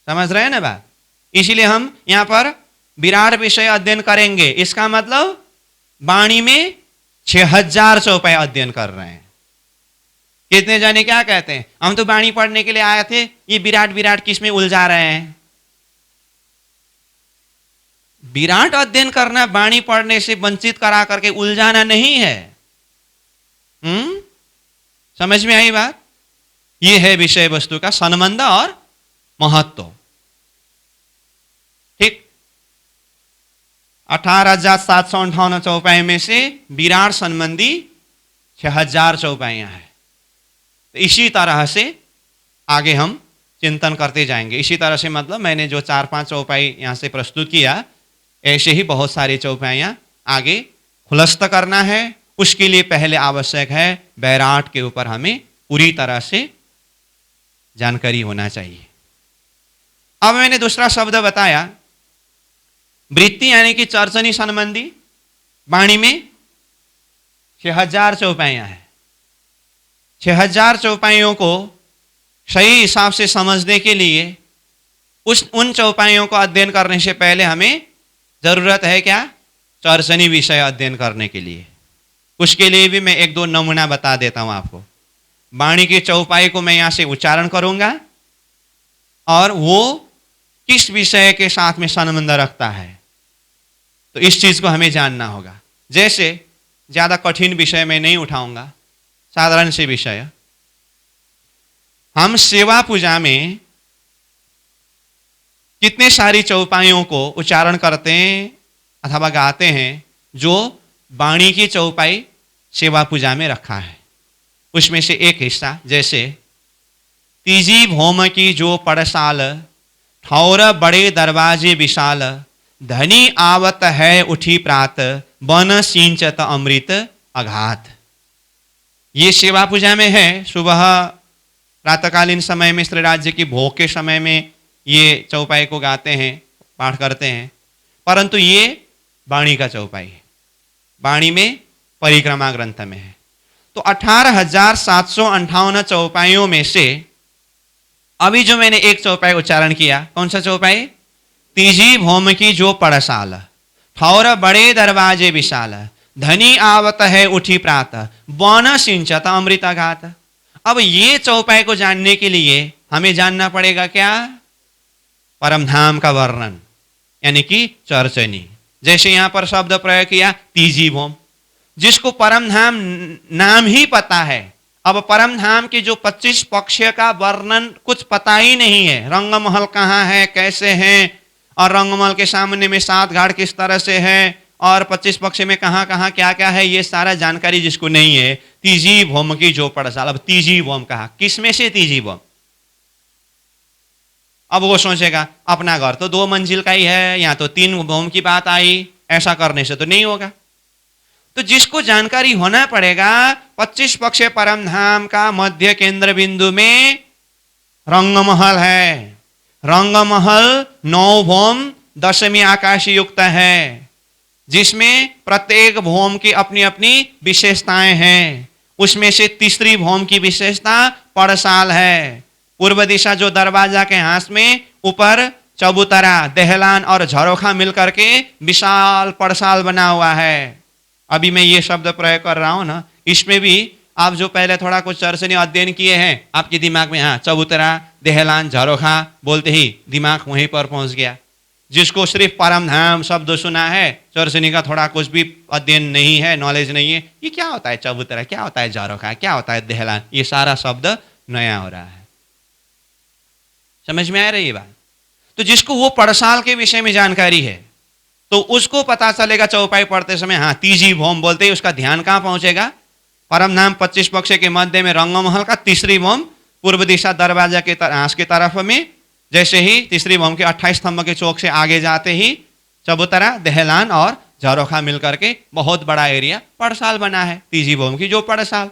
समझ रहे हैं ना बात? इसीलिए हम यहां पर विराट विषय अध्ययन करेंगे। इसका मतलब वाणी में 6,000 चौपाई अध्ययन कर रहे हैं। कितने जाने क्या कहते हैं, हम तो वाणी पढ़ने के लिए आए थे, ये विराट विराट किस में उलझा रहे हैं। विराट अध्ययन करना वाणी पढ़ने से वंचित करा करके उलझाना नहीं है। समझ में आई बात? ये है विषय वस्तु का संबंध और महत्व। ठीक, 18,758 चौपाई में से विराट संबंधी 6,000 चौपाइयां हैं। तो इसी तरह से आगे हम चिंतन करते जाएंगे। इसी तरह से मतलब मैंने जो 4-5 चौपाई यहां से प्रस्तुत किया, ऐसे ही बहुत सारी चौपाइयां आगे खुलस्त करना है। उसके लिए पहले आवश्यक है विराट के ऊपर हमें पूरी तरह से जानकारी होना चाहिए। अब मैंने दूसरा शब्द बताया, वृत्ति यानी कि चर्चनी संबंधी बाणी में 6000 चौपाइयां हैं। 6000 चौपाइयों को सही हिसाब से समझने के लिए उन चौपाइयों को अध्ययन करने से पहले हमें जरूरत है क्या? चर्चनी विषय अध्ययन करने के लिए। उसके लिए भी मैं एक दो नमूना बता देता हूं आपको। बाणी की चौपाई को मैं यहां से उच्चारण करूंगा और वो किस विषय के साथ में संबंध रखता है, तो इस चीज को हमें जानना होगा। जैसे ज्यादा कठिन विषय में नहीं उठाऊंगा, साधारण से विषय। हम सेवा पूजा में कितने सारी चौपाइयों को उच्चारण करते हैं अथवा गाते हैं जो बाणी की चौपाई सेवा पूजा में रखा है। उसमें से एक हिस्सा जैसे तीजी भौम की जो पड़साल, ठौर बड़े दरवाजे विशाल, धनी आवत है उठी प्रात, बन सिंचत अमृत अघात। ये सेवा पूजा में है। सुबह प्रातःकालीन समय में श्री राज्य की भोग के समय में ये चौपाई को गाते हैं, पाठ करते हैं। परंतु ये बाणी का चौपाई है, बाणी में परिक्रमा ग्रंथ में है। तो 18,758 चौपाइयों में से अभी जो मैंने एक चौपाई उच्चारण किया, कौन सा चौपाई? तीजी भौम की जो पड़साल, ठौर बड़े दरवाजे विशाल, धनी आवत है उठी प्रात, बन सिंचत अमृत अघात। अब ये चौपाई को जानने के लिए हमें जानना पड़ेगा क्या? परमधाम का वर्णन, यानी कि चर्चनी। जैसे यहां पर शब्द प्रयोग किया तीजी भौम, जिसको परमधाम नाम ही पता है। अब परमधाम के जो 25 पक्ष का वर्णन कुछ पता ही नहीं है। रंगमहल कहाँ है, कैसे है, और रंगमहल के सामने में 7 घाट किस तरह से है, और 25 पक्ष में कहाँ कहाँ क्या क्या है, ये सारा जानकारी जिसको नहीं है। तीजी भौम की जो पड़साल, अब तीजी भौम कहा, किसमें से तीजी भौम? अब वो सोचेगा अपना घर तो 2 मंजिल का ही है, यहाँ तो 3 भौम की बात आई, ऐसा करने से तो नहीं होगा। तो जिसको जानकारी होना पड़ेगा, 25 पक्ष परमधाम का मध्य केंद्र बिंदु में रंगमहल है। रंगमहल 9 भौम 10वीं आकाशी युक्त है, जिसमें प्रत्येक भौम की अपनी अपनी विशेषताएं हैं। उसमें से तीसरी भौम की विशेषता पड़साल है। पूर्व दिशा जो दरवाजा के हाथ में ऊपर चबूतरा, दहलान और झरोखा मिलकर के विशाल पड़साल बना हुआ है। अभी मैं ये शब्द प्रयोग कर रहा हूं ना, इसमें भी आप जो पहले थोड़ा कुछ चर्चनी अध्ययन किए हैं, आपके दिमाग में हाँ चबूतरा, दहलान, झरोखा बोलते ही दिमाग वहीं पर पहुंच गया। जिसको सिर्फ परमधाम शब्द सुना है, चर्चनी का थोड़ा कुछ भी अध्ययन नहीं है, नॉलेज नहीं है, ये क्या होता है चबूतरा, क्या होता है झरोखा, क्या होता है दहलान, ये सारा शब्द नया हो रहा है। समझ में आ रही है बात? तो जिसको वो पड़साल के विषय में जानकारी है, तो उसको पता चलेगा चौपाई पढ़ते समय हाँ तीजी भौम बोलते ही उसका ध्यान कहाँ पहुंचेगा? परमधाम 25 पक्ष के मध्य में रंगमहल का तीसरी भौम पूर्व दिशा दरवाजा के हाथ की तरफ में, जैसे ही तीसरी भौम के 28 स्तंभ के चौक से आगे जाते ही चबूतरा, दहलान और झरोखा मिलकर के बहुत बड़ा एरिया पड़साल बना है। तीजी भौम की जो पड़साल,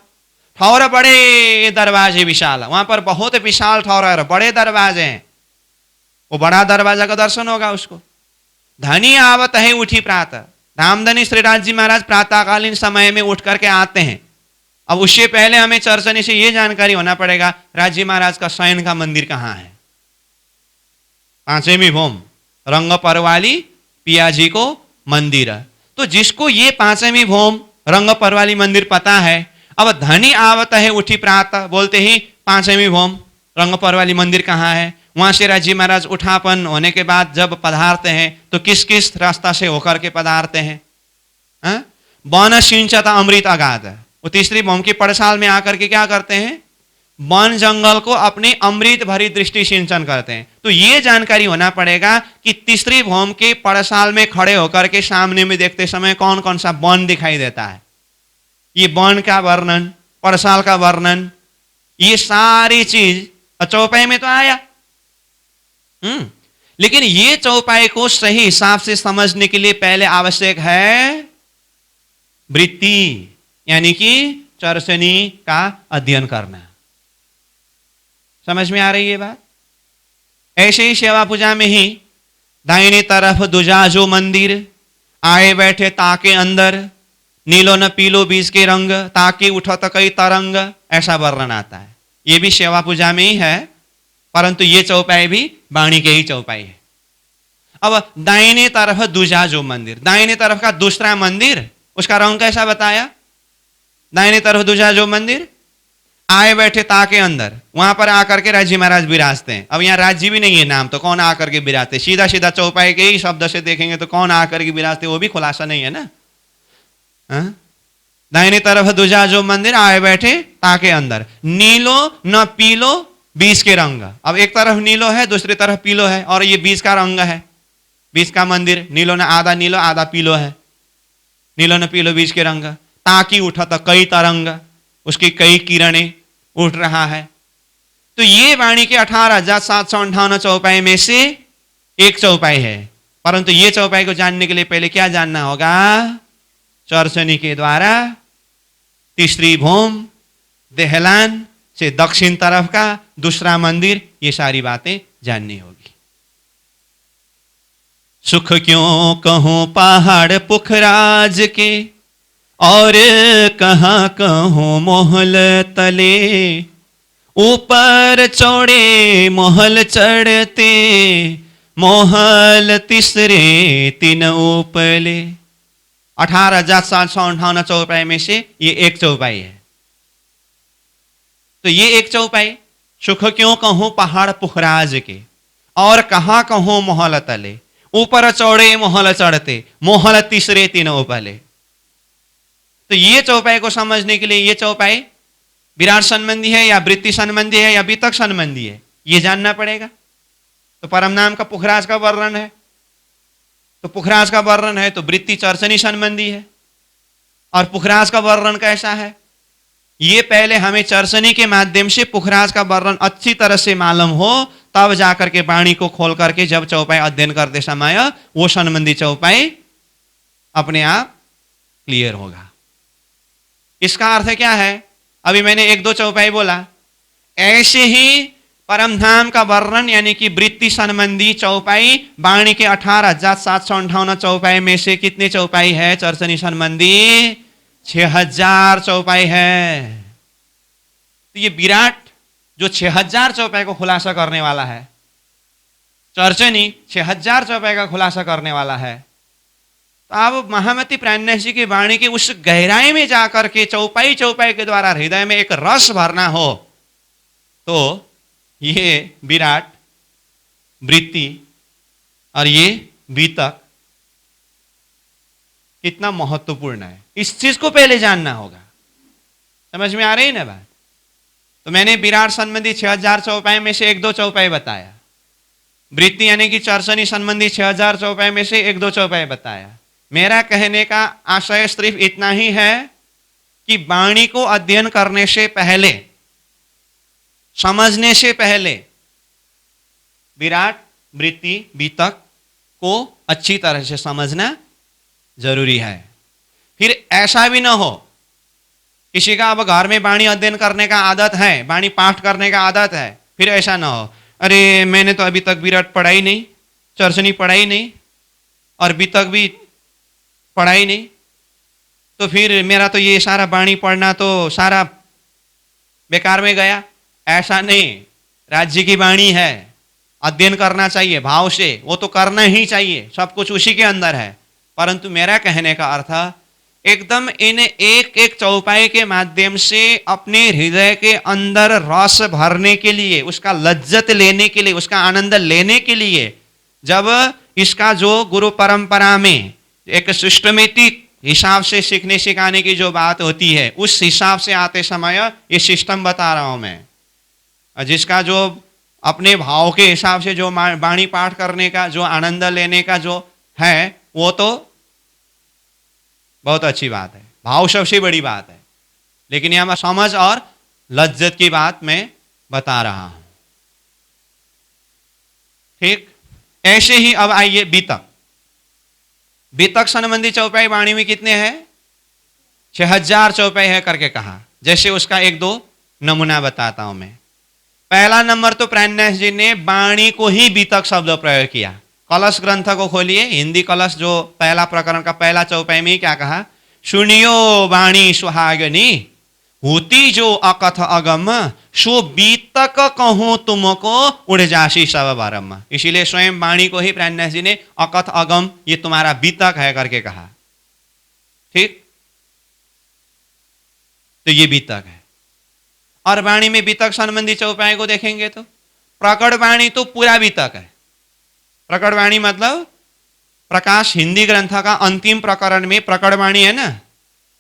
ठौर बड़े दरवाजे विशाल, वहां पर बहुत विशाल ठौर, बड़े दरवाजे हैं। वो बड़ा दरवाजा का दर्शन होगा उसको। धनी आवत है उठी प्रात, धामधनी श्री राज महाराज प्रातःकालीन समय में उठ करके आते हैं। अब उससे पहले हमें चर्चनी से यह जानकारी होना पड़ेगा राजी महाराज का शयन का मंदिर कहाँ है। 5वीं भौम रंग परवाली पियाजी को मंदिर। तो जिसको ये 5वीं भौम रंग परवाली मंदिर पता है, अब धनी आवत है उठी प्रात बोलते ही 5वीं भौम रंग परवाली मंदिर कहाँ है, वहां से राजी महाराज उठापन होने के बाद जब पधारते हैं तो किस किस रास्ता से होकर के पधारते हैं? बन सिंचता अमृत अगाध, वो तीसरी भौम की पड़साल में आकर के क्या करते हैं? वन जंगल को अपनी अमृत भरी दृष्टि सिंचन करते हैं। तो ये जानकारी होना पड़ेगा कि तीसरी भौम के पड़साल में खड़े होकर के सामने में देखते समय कौन कौन सा वन दिखाई देता है। ये वन का वर्णन, पड़साल का वर्णन, ये सारी चीज चौपाई में तो आया। लेकिन ये चौपाई को सही हिसाब से समझने के लिए पहले आवश्यक है वृत्ति, यानी कि चर्चनी का अध्ययन करना। समझ में आ रही है बात? ऐसे ही सेवा पूजा में ही दाहिनी तरफ दुजाजो मंदिर आए बैठे ताके अंदर, नीलो न पीलो बीज के रंग, ताकि उठत कई तरंग, ऐसा वर्णन आता है। ये भी सेवा पूजा में ही है, परंतु ये चौपाई भी वाणी के ही चौपाई है। अब दाहिने तरफ दूजा जो मंदिर, दाहिने तरफ का दूसरा मंदिर, उसका रंग कैसा बताया? दाहिने तरफ दूजा जो मंदिर, आए बैठे ताके अंदर, वहां पर आकर के राजी महाराज विराजते हैं। अब यहाँ राज्य भी नहीं है नाम, तो कौन आकर के विराजते? सीधा सीधा चौपाई के ही शब्द से देखेंगे तो कौन आकर के विराजते, वो भी खुलासा नहीं है ना। दाहिने तरफ दूजा जो मंदिर, आए बैठे ताके अंदर, नीलो न पीलो बीज के रंग। अब एक तरफ नीलो है, दूसरी तरफ पीलो है, और ये बीज का रंग है, बीज का मंदिर। नीलो न आधा नीलो आधा पीलो है, नीलो न पीलो बीज के रंग। ताकि उठा तो कई तरंग, उसकी कई किरणें उठ रहा है। तो ये वाणी के 18,758 चौपाई में से एक चौपाई है। परंतु ये चौपाई को जानने के लिए पहले क्या जानना होगा? चर्चनी के द्वारा तीसरी भूम देहलान से दक्षिण तरफ का दूसरा मंदिर, ये सारी बातें जाननी होगी। सुख क्यों कहूं पहाड़ पुखराज के, और कहाँ कहूं मोहल तले, ऊपर चौड़े मोहल चढ़ते, मोहल तीसरे तीन ऊपले। 18,758 चौपाई में से ये एक चौपाई है। तो ये एक चौपाई, सुख क्यों कहूं पहाड़ पुखराज के, और कहाँ कहूं मोहल तले, ऊपर चौड़े मोहल चढ़ते, मोहल तीसरे तीन ऊपले। तो ये चौपाई को समझने के लिए ये चौपाई विराट संबंधी है या वृत्ति संबंधी है या वितक संबंधी है, ये जानना पड़ेगा। तो परम नाम का पुखराज का वर्णन है, तो पुखराज का वर्णन है तो वृत्ति चर्चनी संबंधी है। और पुखराज का वर्णन कैसा है, ये पहले हमें चर्चनी के माध्यम से पुखराज का वर्णन अच्छी तरह से मालूम हो, तब जाकर के वाणी को खोल करके जब चौपाई अध्ययन करते समय वो संबंधी चौपाई अपने आप क्लियर होगा। इसका अर्थ क्या है? अभी मैंने एक दो चौपाई बोला, ऐसे ही परम धाम का वर्णन यानी कि वृत्ति संबंधी चौपाई वाणी के 18,758 चौपाई में से कितने चौपाई है? चर्चनी संबंधी 6,000 चौपाई है। तो ये विराट जो 6,000 चौपाई को खुलासा करने वाला है, चर्चनी 6,000 चौपाई का खुलासा करने वाला है। तो अब महामती प्राणनाथ जी की वाणी की उस गहराई में जाकर के चौपाई चौपाई के द्वारा हृदय में एक रस भरना हो, तो ये विराट, वृत्ति और ये वितक कितना महत्वपूर्ण है, इस चीज को पहले जानना होगा। समझ में आ रही है ना बात? तो मैंने विराट संबंधी 6,000 चौपाई में से एक दो चौपाई बताया, वृत्ति यानी कि चर्चनी संबंधी 6,000 चौपाई में से एक दो चौपाई बताया। मेरा कहने का आशय सिर्फ इतना ही है कि वाणी को अध्ययन करने से पहले, समझने से पहले विराट, वृत्ति, वितक को अच्छी तरह से समझना जरूरी है। फिर ऐसा भी ना हो, किसी का अब घर में वाणी अध्ययन करने का आदत है, वाणी पाठ करने का आदत है, फिर ऐसा ना हो, अरे मैंने तो अभी तक विराट पढ़ा ही नहीं, चर्चनी पढ़ा ही नहीं और वितक भी पढ़ा ही नहीं, तो फिर मेरा तो ये सारा वाणी पढ़ना तो सारा बेकार में गया। ऐसा नहीं, राज्य की वाणी है, अध्ययन करना चाहिए भाव से, वो तो करना ही चाहिए, सब कुछ उसी के अंदर है। परंतु मेरा कहने का अर्थ एकदम इन एक एक चौपाई के माध्यम से अपने हृदय के अंदर रस भरने के लिए, उसका लज्जत लेने के लिए, उसका आनंद लेने के लिए, जब इसका जो गुरु परंपरा में एक सिस्टमेटिक हिसाब से सीखने सिखाने की जो बात होती है, उस हिसाब से आते समय ये सिस्टम बता रहा हूं मैं, जिसका जो अपने भाव के हिसाब से जो वाणी पाठ करने का जो आनंद लेने का जो है, वो तो बहुत अच्छी बात है, भाव सबसे बड़ी बात है, लेकिन यहां समझ और लज्जत की बात मैं बता रहा हूं। ठीक, ऐसे ही अब आइए वितक। वितक संबंधी चौपाई वाणी में कितने हैं? 6,000 चौपाई है करके कहा। जैसे उसका एक दो नमूना बताता हूं मैं। पहला नंबर तो प्राणनाथ जी ने वाणी को ही वितक शब्द प्रयोग किया। कलश ग्रंथ को खोलिए, हिंदी कलश जो पहला प्रकरण का पहला चौपाई में ही क्या कहा, सुनियो वाणी सुहागनी होती जो अकथ अगम सो बीतक कहूं तुमको उड़ जासी सब बारम। इसीलिए स्वयं वाणी को ही प्राणनाथ जी ने अकथ अगम ये तुम्हारा बीतक है करके कहा। ठीक, तो ये बीतक है। और वाणी में बीतक संबंधी चौपाई को देखेंगे तो प्रकट वाणी तो पूरा बीतक है। प्रकट वाणी मतलब प्रकाश हिंदी ग्रंथ का अंतिम प्रकरण में प्रकट वाणी है ना,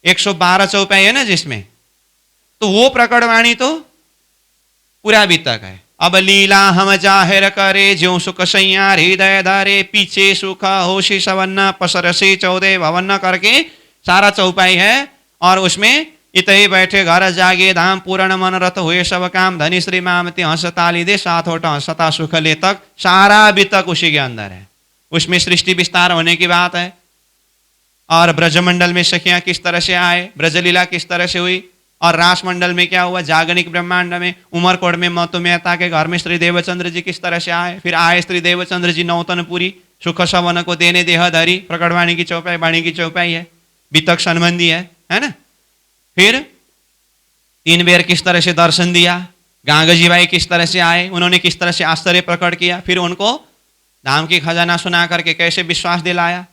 112 चौपाई है ना जिसमें, तो वो प्रकट वाणी तो पूरा बीतक है। अब लीला हम जाहिर करे ज्यो सुख सैया हृदय धारे पीछे सुख होशी सवन्न पसरसी 14 भवन्न करके सारा चौपाई है। और उसमें इत ही बैठे घर जागे धाम पूर्ण मनरथ हुए सब काम धनी श्री मामती हंसताली दे साथ होटा हंसता सुख ले तक सारा बीतक उसी के अंदर है। उसमें सृष्टि विस्तार होने की बात है और ब्रजमंडल में सखियां किस तरह से आए, ब्रजलीला किस तरह से हुई, और रास मंडल में क्या हुआ, जागनिक ब्रह्मांड में उमरकोट में महतो मेहता के घर में श्री देवचंद्र जी किस तरह से आए, फिर आए श्री देवचंद्र जी नौतनपुरी सुख सवन को देने देह धरी, प्रकटवाणी की चौपाई वाणी की चौपाई है, बीतक संबंधी है ना। फिर 3 बेर किस तरह से दर्शन दिया, गांगजी भाई किस तरह से आए, उन्होंने किस तरह से आश्चर्य प्रकट किया, फिर उनको धाम की खजाना सुना करके कैसे विश्वास दिलाया,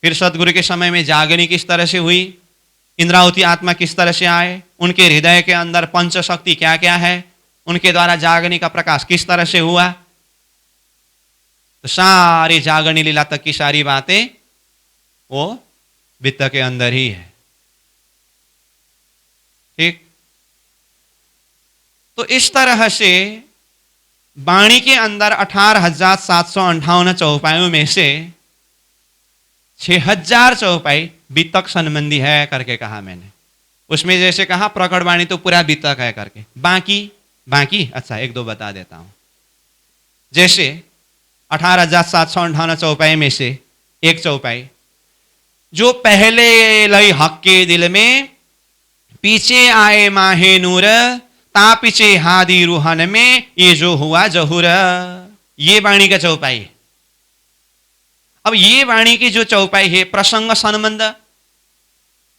फिर सदगुरु के समय में जागनी किस तरह से हुई, इंद्रावती आत्मा किस तरह से आए, उनके हृदय के अंदर पंच शक्ति क्या क्या है, उनके द्वारा जागनी का प्रकाश किस तरह से हुआ। तो सारी जागनी लीला तक की सारी बातें वो वित्त के अंदर ही है। ठीक, तो इस तरह से वाणी के अंदर 18,758 चौपाइयों में से 6,000 चौपाई बीतक संबंधी है करके कहा मैंने। उसमें जैसे कहा प्रकट वाणी तो पूरा बीतक है करके, बाकी अच्छा 1-2 बता देता हूं। जैसे 18,758 चौपाई में से एक चौपाई जो पहले लई हक के दिल में पीछे आए माहे नूर ता पीछे हादी रूहन में ये जो हुआ जहूर, ये वाणी का चौपाई है। अब ये वाणी की जो चौपाई है प्रसंग संबंध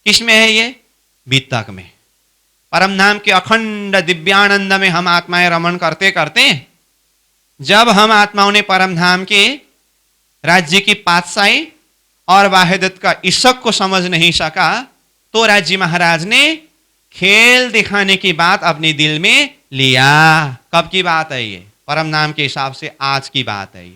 किसमें है, ये बीतक में। परम नाम के अखंड दिव्यानंद में हम आत्माएं रमण करते करते जब हम आत्माओं ने परम धाम के राज्य की पातशाही और वाहिदत का इशक को समझ नहीं सका तो राज्य महाराज ने खेल दिखाने की बात अपने दिल में लिया। कब की बात है ये, परम नाम के हिसाब से आज की बात है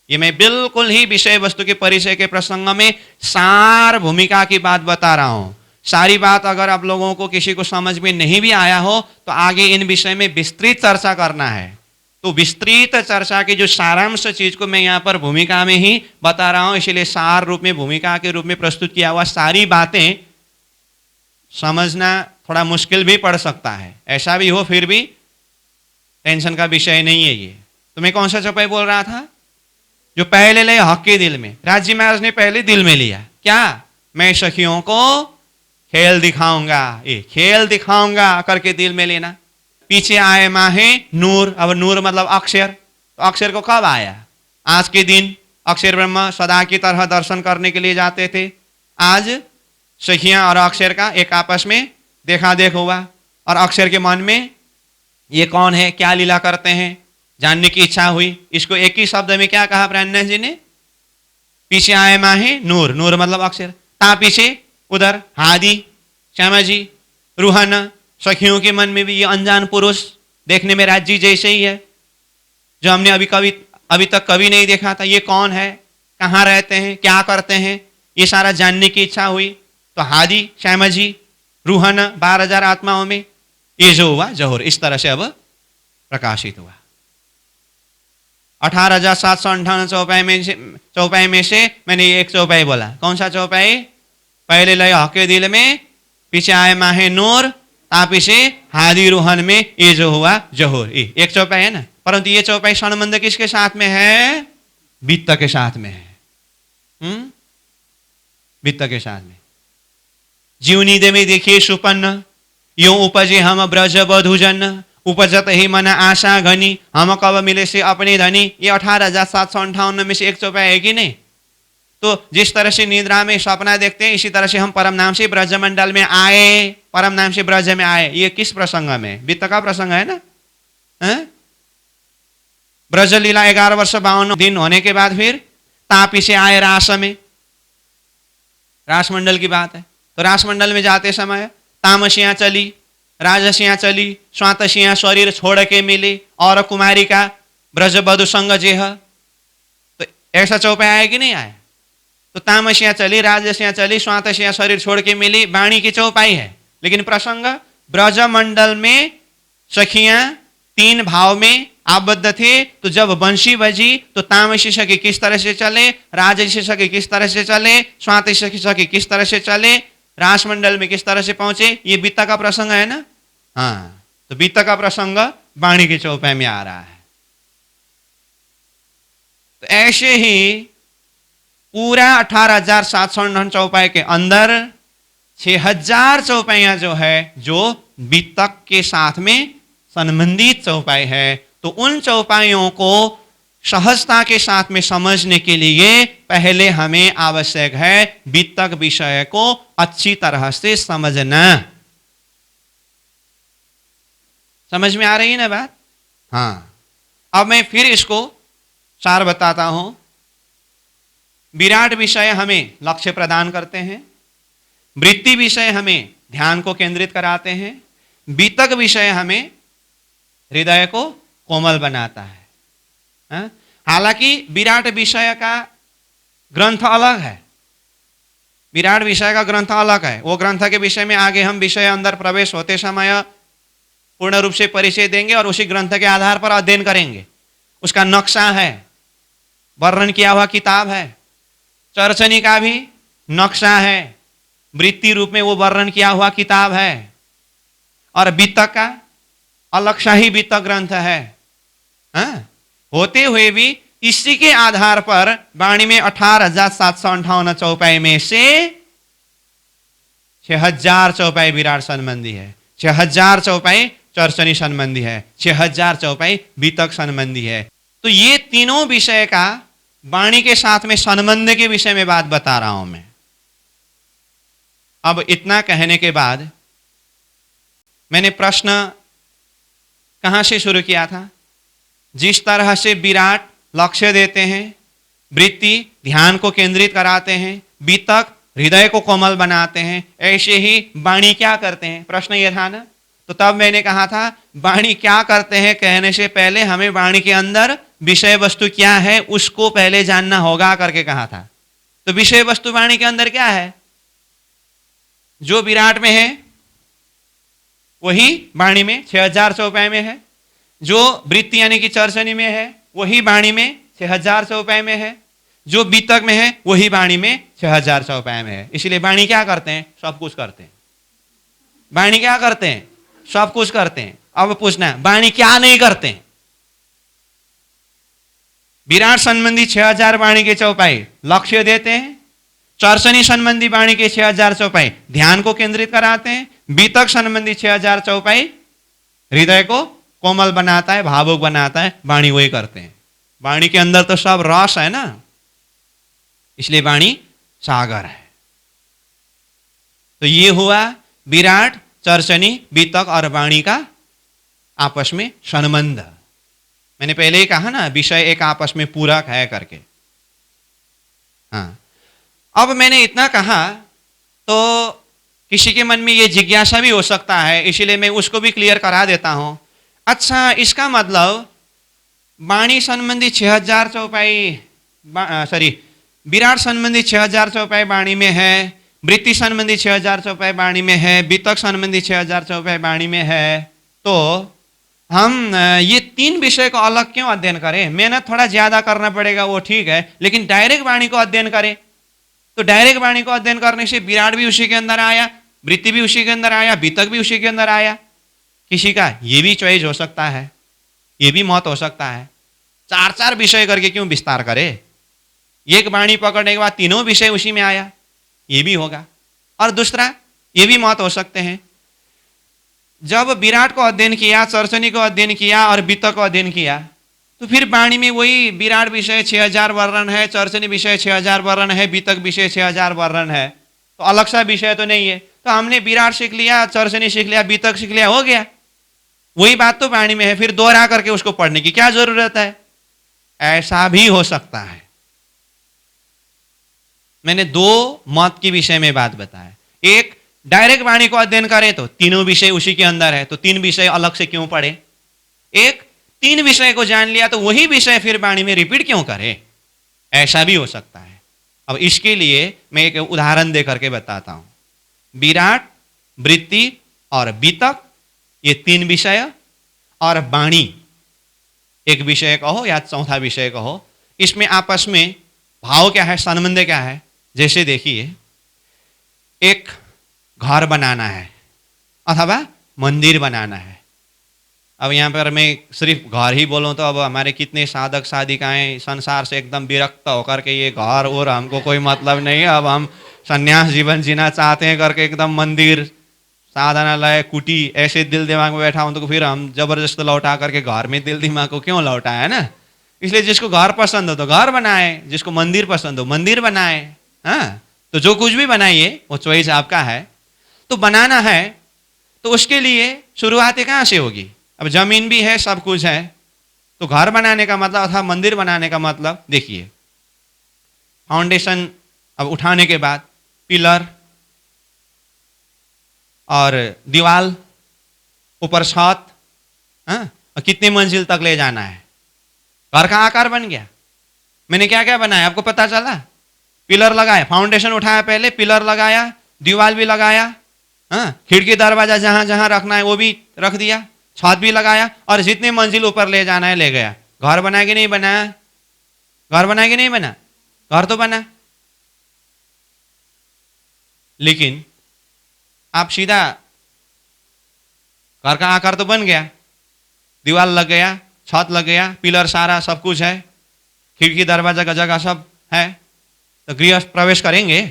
ये मैं बिल्कुल ही विषय वस्तु के परिचय के प्रसंग में सार भूमिका की बात बता रहा हूं। सारी बात अगर आप लोगों को किसी को समझ में नहीं भी आया हो तो आगे इन विषय में विस्तृत चर्चा करना है, तो विस्तृत चर्चा की जो सारांश चीज को मैं यहाँ पर भूमिका में ही बता रहा हूं, इसलिए सार रूप में भूमिका के रूप में प्रस्तुत किया हुआ सारी बातें समझना थोड़ा मुश्किल भी पड़ सकता है। ऐसा भी हो फिर भी टेंशन का विषय नहीं है ये। तो मैं कौन सा चौपाई बोल रहा था, जो पहले ले हक के दिल में, राज्य महाराज ने पहले दिल में लिया क्या, मैं सखियों को खेल दिखाऊंगा, ये खेल दिखाऊंगा करके दिल में लेना। पीछे आए माहे नूर, अब नूर मतलब अक्षर, तो अक्षर को कब आया, आज के दिन अक्षर ब्रह्म सदा की तरह दर्शन करने के लिए जाते थे। आज सखियां और अक्षर का एक आपस में देखा देख हुआ और अक्षर के मन में ये कौन है, क्या लीला करते हैं, जानने की इच्छा हुई। इसको एक ही शब्द में क्या कहा प्राणनाथ जी ने, पीछे आए माहे नूर, नूर मतलब अक्षर, ता पीछे उधर हादी श्यामा जी रूहन, सखियों के मन में भी ये अनजान पुरुष देखने में राज्य जैसे ही है, जो हमने अभी तक कभी नहीं देखा था। ये कौन है, कहाँ रहते हैं, क्या करते हैं, ये सारा जानने की इच्छा हुई। तो हादी श्यामा जी रूहन 12,000 आत्माओं में ये जो हुआ जहूर, इस तरह से अब प्रकाशित हुआ। 18,758 चौपाई में से मैंने एक चौपाई बोला, कौन सा चौपाई, पहले लय हके दिल में पीछे आए माहे नूर ता पीछे हादी रूहन में ये जो हुआ जहूर, एक चौपाई है ना। परंतु ये चौपाई संबंध किसके साथ में है, वित्त के साथ में है, वित्त के साथ में। जीवनी दे में देखिए सुपन्न, यो उपजे हम ब्रज बधुजन उपजत ही मन आशा घनी, हम कब मिले से अपने धनी, ये 18,758 में से एक चौपाई है कि नहीं? तो जिस तरह से निद्रा में सपना देखते हैं, इसी तरह से हम परम नाम से ब्रजमंडल में आए, परम नाम से ब्रज में आए। ये किस प्रसंग में? वित्त का प्रसंग है ना? ब्रज लीला 11 वर्ष 52 दिन होने के बाद फिर तापी से आए रास में, रासमंडल की बात है। तो रासमंडल में जाते समय तामसियां चली, राजसियां चली, स्वातसियां शरीर छोड़ के मिली, और कुमारी का ब्रज बधु संग जेह। तो ऐसा चौपाई आया कि नहीं आया? तो तामसियां चली, राजसियां चली, स्वातसियां शरीर छोड़ के मिली, वाणी की चौपाई है। लेकिन प्रसंग ब्रजमंडल में सखियां 3 भाव में आबद्ध थे। तो जब बंशी बजी तो तामसी सखी किस तरह से चले, राजसी सखी किस तरह से चले, स्वातसी सखी किस तरह से चले, रासमंडल में किस तरह से पहुंचे, ये बीता का प्रसंग है ना? हाँ, तो बीता का प्रसंग वाणी की चौपाई में आ रहा है। तो ऐसे ही पूरा 18,758 चौपाई के अंदर 6,000 चौपाइयां जो है, जो बीतक के साथ में संबंधित चौपाई है। तो उन चौपाइयों को सहजता के साथ में समझने के लिए पहले हमें आवश्यक है बीतक विषय को अच्छी तरह से समझना। समझ में आ रही है ना बात? हाँ, अब मैं फिर इसको सार बताता हूं। विराट विषय हमें लक्ष्य प्रदान करते हैं, वृत्ति विषय हमें ध्यान को केंद्रित कराते हैं, बीतक विषय हमें हृदय को कोमल बनाता है। हालांकि विराट विषय का ग्रंथ अलग है, विराट विषय का ग्रंथ अलग है। वो ग्रंथ के विषय में आगे हम विषय अंदर प्रवेश होते समय पूर्ण रूप से परिचय देंगे और उसी ग्रंथ के आधार पर अध्ययन करेंगे। उसका नक्शा है, वर्णन किया हुआ किताब है। चरचनी का भी नक्शा है, वृत्ति रूप में वो वर्णन किया हुआ किताब है। और बीतक का अलग शाही बीतक ग्रंथ है। होते हुए भी इसी के आधार पर वाणी में 18,758 चौपाई में से 6,000 चौपाई विराट संबंधी है, 6,000 चौपाई चरचनी संबंधी है, 6,000 चौपाई बीतक संबंधी है। तो ये तीनों विषय का वाणी के साथ में संबंध के विषय में बात बता रहा हूं मैं। अब इतना कहने के बाद मैंने प्रश्न कहां से शुरू किया था? जिस तरह से विराट लक्ष्य देते हैं, वृत्ति ध्यान को केंद्रित कराते हैं, बीतक हृदय को कोमल बनाते हैं, ऐसे ही वाणी क्या करते हैं? प्रश्न ये था ना? तो तब मैंने कहा था वाणी क्या करते हैं कहने से पहले हमें वाणी के अंदर विषय वस्तु क्या है उसको पहले जानना होगा करके कहा था। तो विषय वस्तु वाणी के अंदर क्या है? जो विराट में है वही वाणी में 6,000 चौपाई में है, जो वृत्ति यानी कि चरचनी में है वही वाणी में 6,000 चौपाई में है, जो बीतक में है वही वाणी में 6,000 चौपाई में है। इसलिए वाणी क्या करते हैं? सब कुछ करते हैं। वाणी क्या करते हैं? सब कुछ करते हैं। अब पूछना है वाणी क्या नहीं करते हैं? विराट संबंधी 6,000 वाणी के चौपाई लक्ष्य देते हैं, चरचनी संबंधी वाणी के 6,000 चौपाई ध्यान को केंद्रित कराते हैं, बीतक संबंधी 6,000 चौपाई हृदय को कोमल बनाता है, भावुक बनाता है। वाणी वही करते हैं। वाणी के अंदर तो सब रस है ना, इसलिए वाणी सागर है। तो ये हुआ विराट, चरचनी, बीतक और वाणी का आपस में संबंध। मैंने पहले ही कहा ना विषय एक आपस में पूरक है करके। हाँ, अब मैंने इतना कहा तो किसी के मन में ये जिज्ञासा भी हो सकता है, इसीलिए मैं उसको भी क्लियर करा देता हूं। अच्छा, इसका मतलब वाणी संबंधी 6,000 चौपाई विराट संबंधी 6,000 चौपाई वाणी में है, वृत्ति संबंधी 6,000 चौपाई वाणी में है, बीतक संबंधी 6,000 चौपाई वाणी में है। तो हम ये 3 विषय को अलग क्यों अध्ययन करें? मेहनत थोड़ा ज्यादा करना पड़ेगा, वो ठीक है, लेकिन डायरेक्ट वाणी को अध्ययन करें। तो डायरेक्ट वाणी को अध्ययन करने से विराट भी उसी के अंदर आया, वृत्ति भी उसी के अंदर आया, बीतक भी उसी के अंदर आया। किसी का ये भी चॉइस हो सकता है, ये भी मत हो सकता है। 4-4 विषय करके क्यों विस्तार करे? एक वाणी पकड़ने के बाद तीनों विषय उसी में आया, ये भी होगा। और दूसरा ये भी मत हो सकते हैं जब विराट को अध्ययन किया, चर्चनी को अध्ययन किया और बीतक को अध्ययन किया, तो फिर वाणी में वही विराट विषय 6000 वर्णन है, चर्चनी विषय 6000 वर्णन है, बीतक विषय 6000 वर्णन है, तो अलग सा विषय तो नहीं है। तो हमने विराट सीख लिया, चर्चनी सीख लिया, बीतक सीख लिया, हो गया, वही बात तो वाणी में है, फिर दोहरा करके उसको पढ़ने की क्या जरूरत है? ऐसा भी हो सकता है। मैंने दो मत के विषय में बात बताया। एक, डायरेक्ट वाणी को अध्ययन करें तो तीनों विषय उसी के अंदर है, तो तीन विषय अलग से क्यों पढ़े? एक, तीन विषय को जान लिया तो वही विषय फिर वाणी में रिपीट क्यों करें? ऐसा भी हो सकता है। अब इसके लिए मैं एक उदाहरण दे करके बताता हूं। विराट, वृत्ति और बीतक, ये तीन विषय, और वाणी एक विषय कहो या चौथा विषय कहो, इसमें आपस में भाव क्या है, संबंध क्या है? जैसे देखिए, एक घर बनाना है अथवा मंदिर बनाना है। अब यहाँ पर मैं सिर्फ घर ही बोलूँ तो अब हमारे कितने साधक साधिकाएं संसार से एकदम विरक्त होकर के ये घर और हमको कोई मतलब नहीं है, अब हम संन्यास जीवन जीना चाहते हैं करके एकदम मंदिर, साधनालय, कुटी ऐसे दिल दिमाग में बैठा हूँ, तो फिर हम जबरदस्त लौटा करके घर में दिल दिमाग को क्यों लौटाए, है ना? इसलिए जिसको घर पसंद हो तो घर बनाए, जिसको मंदिर पसंद हो मंदिर बनाए। हाँ, तो जो कुछ भी बनाइए वो चॉइस आपका है। तो बनाना है तो उसके लिए शुरुआत कहाँ से होगी? अब जमीन भी है, सब कुछ है, तो घर बनाने का मतलब अथवा मंदिर बनाने का मतलब, देखिए, फाउंडेशन अब उठाने के बाद पिलर और दीवार, ऊपर छत, हाँ, और कितनी मंजिल तक ले जाना है, घर का आकार बन गया। मैंने क्या क्या बनाया आपको पता चला? पिलर लगाया, फाउंडेशन उठाया, पहले पिलर लगाया, दीवार भी लगाया, हाँ, खिड़की दरवाजा जहां जहां रखना है वो भी रख दिया, छत भी लगाया, और जितने मंजिल ऊपर ले जाना है ले गया। घर बनाया कि नहीं बनाया? घर बनाया कि नहीं बना? घर तो बना। लेकिन आप सीधा, घर का आकार तो बन गया, दीवार लग गया, छत लग गया, पिलर सारा सब कुछ है, खिड़की दरवाजा का जगह सब है, तो गृह प्रवेश करेंगे,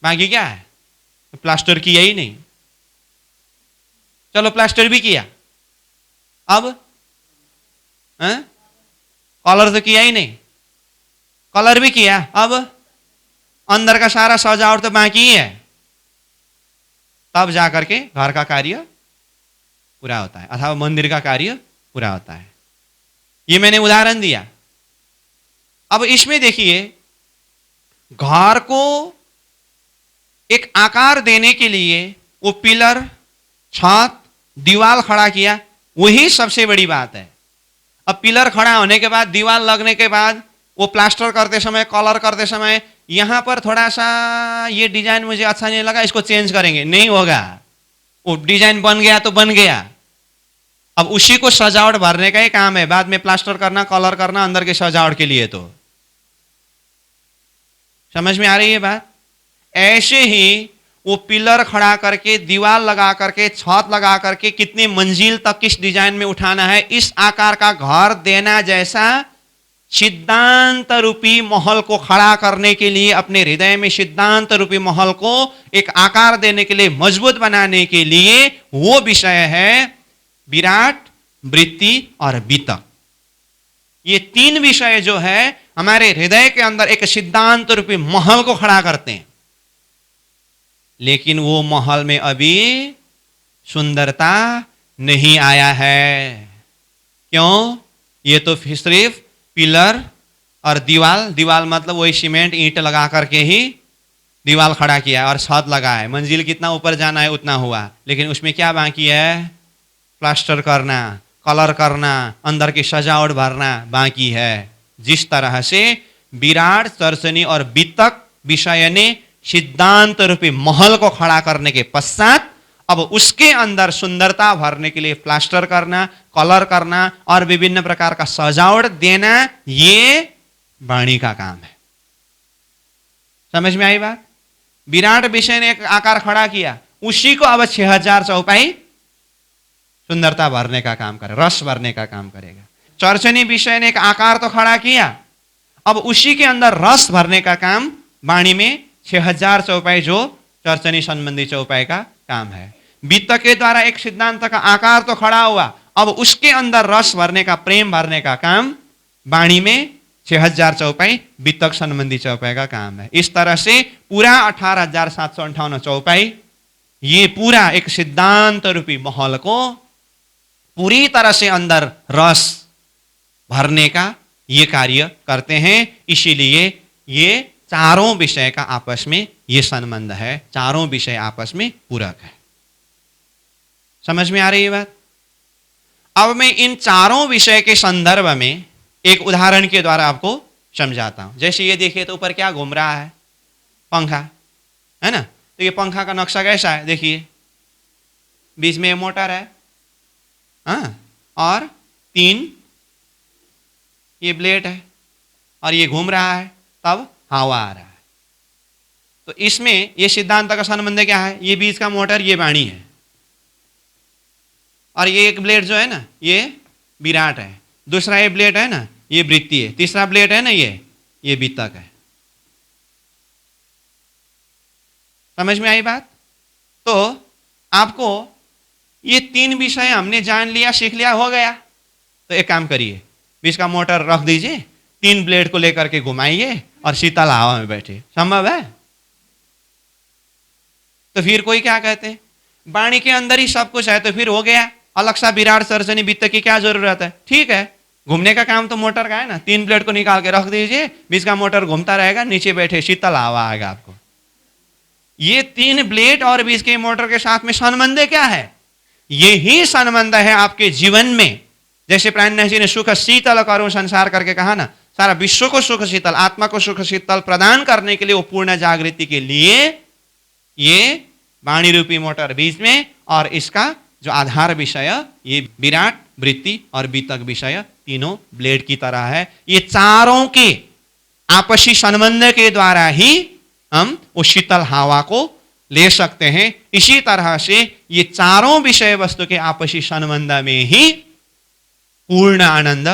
बाकी क्या है? प्लास्टर किया ही नहीं। चलो प्लास्टर भी किया, अब कलर तो किया ही नहीं, कलर भी किया, अब अंदर का सारा सजावट तो बाकी ही है, तब जाकर के घर का कार्य पूरा होता है अथवा मंदिर का कार्य पूरा होता है। ये मैंने उदाहरण दिया। अब इसमें देखिए, घर को एक आकार देने के लिए वो पिलर, छत, दीवार खड़ा किया, वही सबसे बड़ी बात है। अब पिलर खड़ा होने के बाद, दीवार लगने के बाद, वो प्लास्टर करते समय, कलर करते समय, यहां पर थोड़ा सा ये डिजाइन मुझे अच्छा नहीं लगा, इसको चेंज करेंगे, नहीं होगा। वो डिजाइन बन गया तो बन गया, अब उसी को सजावट भरने का ही काम है, बाद में प्लास्टर करना, कलर करना अंदर के सजावट के लिए। तो समझ में आ रही है बात? ऐसे ही वो पिलर खड़ा करके, दीवार लगा करके, छत लगा करके, कितनी मंजिल तक किस डिजाइन में उठाना है, इस आकार का घर देना जैसा सिद्धांत रूपी महल को खड़ा करने के लिए, अपने हृदय में सिद्धांत रूपी महल को एक आकार देने के लिए, मजबूत बनाने के लिए, वो विषय है विराट, वृत्ति और बीतक। ये तीन विषय जो है हमारे हृदय के अंदर एक सिद्धांत रूपी महल को खड़ा करते हैं। लेकिन वो महल में अभी सुंदरता नहीं आया है। क्यों? ये तो सिर्फ पिलर और दीवार, दीवार मतलब वही सीमेंट ईंट लगा करके ही दीवार खड़ा किया और छत लगा है, मंजिल कितना ऊपर जाना है उतना हुआ, लेकिन उसमें क्या बाकी है? प्लास्टर करना, कलर करना, अंदर की सजावट भरना बाकी है। जिस तरह से विराट, चर्चनी और बीतक विषय ने सिद्धांत रूपी महल को खड़ा करने के पश्चात अब उसके अंदर सुंदरता भरने के लिए प्लास्टर करना, कलर करना और विभिन्न प्रकार का सजावट देना, ये वाणी का काम है। समझ में आई बात? विराट विषय ने एक आकार खड़ा किया, उसी को अब 6000 चौपाई सुंदरता भरने का काम करे, रस भरने का काम करेगा। चर्चनी विषय ने एक आकार तो खड़ा किया, अब उसी के अंदर रस भरने का काम वाणी में 6000 चौपाई जो चर्चनी संबंधी चौपाई का काम है। वित्त के द्वारा एक सिद्धांत का आकार तो खड़ा हुआ, अब उसके अंदर रस भरने का, प्रेम भरने का काम वाणी में 6000 चौपाई वित्तक संबंधी चौपाई का काम है। इस तरह से पूरा 18,758 चौपाई, ये पूरा एक सिद्धांत रूपी महल को पूरी तरह से अंदर रस भरने का ये कार्य करते हैं। इसीलिए ये चारों विषय का आपस में ये संबंध है, चारों विषय आपस में पूरक है। समझ में आ रही है बात? अब मैं इन चारों विषय के संदर्भ में एक उदाहरण के द्वारा आपको समझाता हूं। जैसे ये देखिए तो ऊपर क्या घूम रहा है, पंखा है ना। तो ये पंखा का नक्शा कैसा है, देखिए बीच में मोटर है, हाँ, और 3 ये ब्लेड है, और ये घूम रहा है, तब हवा आ रहा है। तो इसमें ये सिद्धांत का संबंध क्या है, ये बीच का मोटर ये वाणी है, और ये एक ब्लेड जो है ना ये विराट है, दूसरा ये ब्लेड है ना ये वृत्ति है, तीसरा ब्लेड है ना ये वित्तक है। समझ में आई बात? तो आपको ये 3 विषय हमने जान लिया, सीख लिया, हो गया। तो एक काम करिए, बीच का मोटर रख दीजिए, 3 ब्लेड को लेकर के घुमाइए और शीतल हवा में बैठिए। संभव है? तो फिर कोई क्या कहते हैं, वाणी के अंदर ही सब कुछ है, तो फिर हो गया, अलग सा विराट सर्जनी वित्त की क्या जरूरत है? ठीक है, घूमने का काम तो मोटर का है ना, 3 ब्लेड को निकाल के रख दीजिए, बीच का मोटर घूमता रहेगा, नीचे बैठे शीतल हवा आएगा आपको। ये 3 ब्लेड और बीच के मोटर के साथ में संबंध क्या है? यही संबंध है आपके जीवन में। जैसे प्राणनाथ जी ने सुख शीतल करो संसार करके कहा ना, सारा विश्व को सुख शीतल, आत्मा को सुख शीतल प्रदान करने के लिए, वो पूर्ण जागृति के लिए ये वाणी रूपी मोटर बीच में, और इसका जो आधार विषय ये विराट, वृत्ति और वित्तक विषय तीनों ब्लेड की तरह है। ये चारों के आपसी संबंध के द्वारा ही हम उस शीतल हवा को ले सकते हैं। इसी तरह से ये चारों विषय वस्तु के आपसी संबंध में ही पूर्ण आनंद,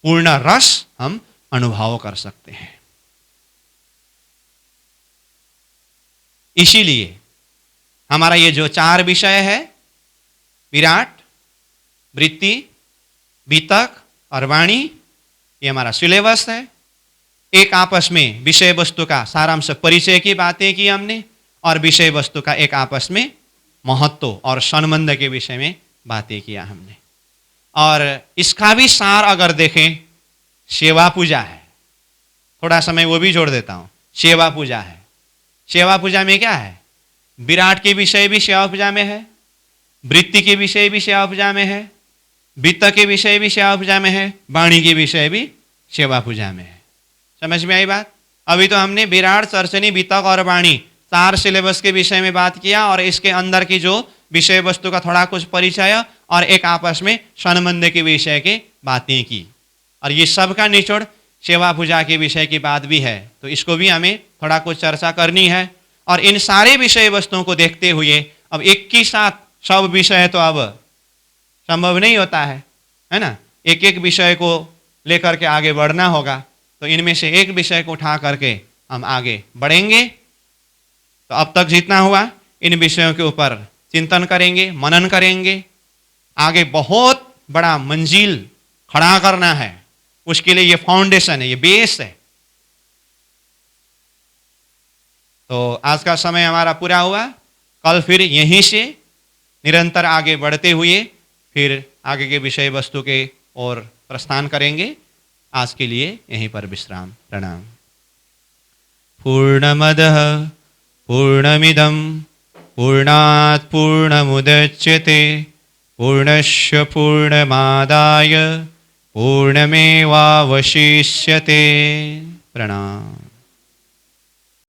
पूर्ण रस हम अनुभव कर सकते हैं। इसीलिए हमारा ये जो 4 विषय है, विराट, वृत्ति, वित्तक और वाणी, ये हमारा सिलेबस है। एक आपस में विषय वस्तु का सारांश परिचय की बातें की हमने, और विषय वस्तु का एक आपस में महत्व और संबंध के विषय में बातें किया हमने। और इसका भी सार अगर देखें, सेवा पूजा है, थोड़ा समय वो भी जोड़ देता हूं। सेवा पूजा है, सेवा पूजा में क्या है, विराट के विषय भी सेवा पूजा में है, वृत्ति के विषय भी सेवा पूजा में है, वित्त के विषय भी सेवा पूजा में है, वाणी के विषय भी सेवा पूजा में है। समझ में आई बात? अभी तो हमने विराट, सर्चनी, वित्तक और वाणी 4 सिलेबस के विषय में बात किया, और इसके अंदर की जो विषय वस्तु का थोड़ा कुछ परिचय और एक आपस में संबंध के विषय की बातें की। और ये सब का निचोड़ सेवा पूजा के विषय की बात भी है, तो इसको भी हमें थोड़ा कुछ चर्चा करनी है। और इन सारे विषय वस्तुओं को देखते हुए अब एक ही साथ सब विषय तो अब संभव नहीं होता है ना। एक एक विषय को लेकर के आगे बढ़ना होगा, तो इनमें से एक विषय को उठा करके हम आगे बढ़ेंगे। तो अब तक जितना हुआ इन विषयों के ऊपर चिंतन करेंगे, मनन करेंगे। आगे बहुत बड़ा मंजिल खड़ा करना है, उसके लिए ये फाउंडेशन है, ये बेस है। तो आज का समय हमारा पूरा हुआ। कल फिर यहीं से निरंतर आगे बढ़ते हुए फिर आगे के विषय वस्तु के ओर प्रस्थान करेंगे। आज के लिए यहीं पर विश्राम। प्रणाम। पूर्णमदः पूर्णमिदं पूर्णात् पूर्णमुदच्यते पूर्णस्य पूर्णमादाय पूर्णमेवावशिष्यते। प्रणाम।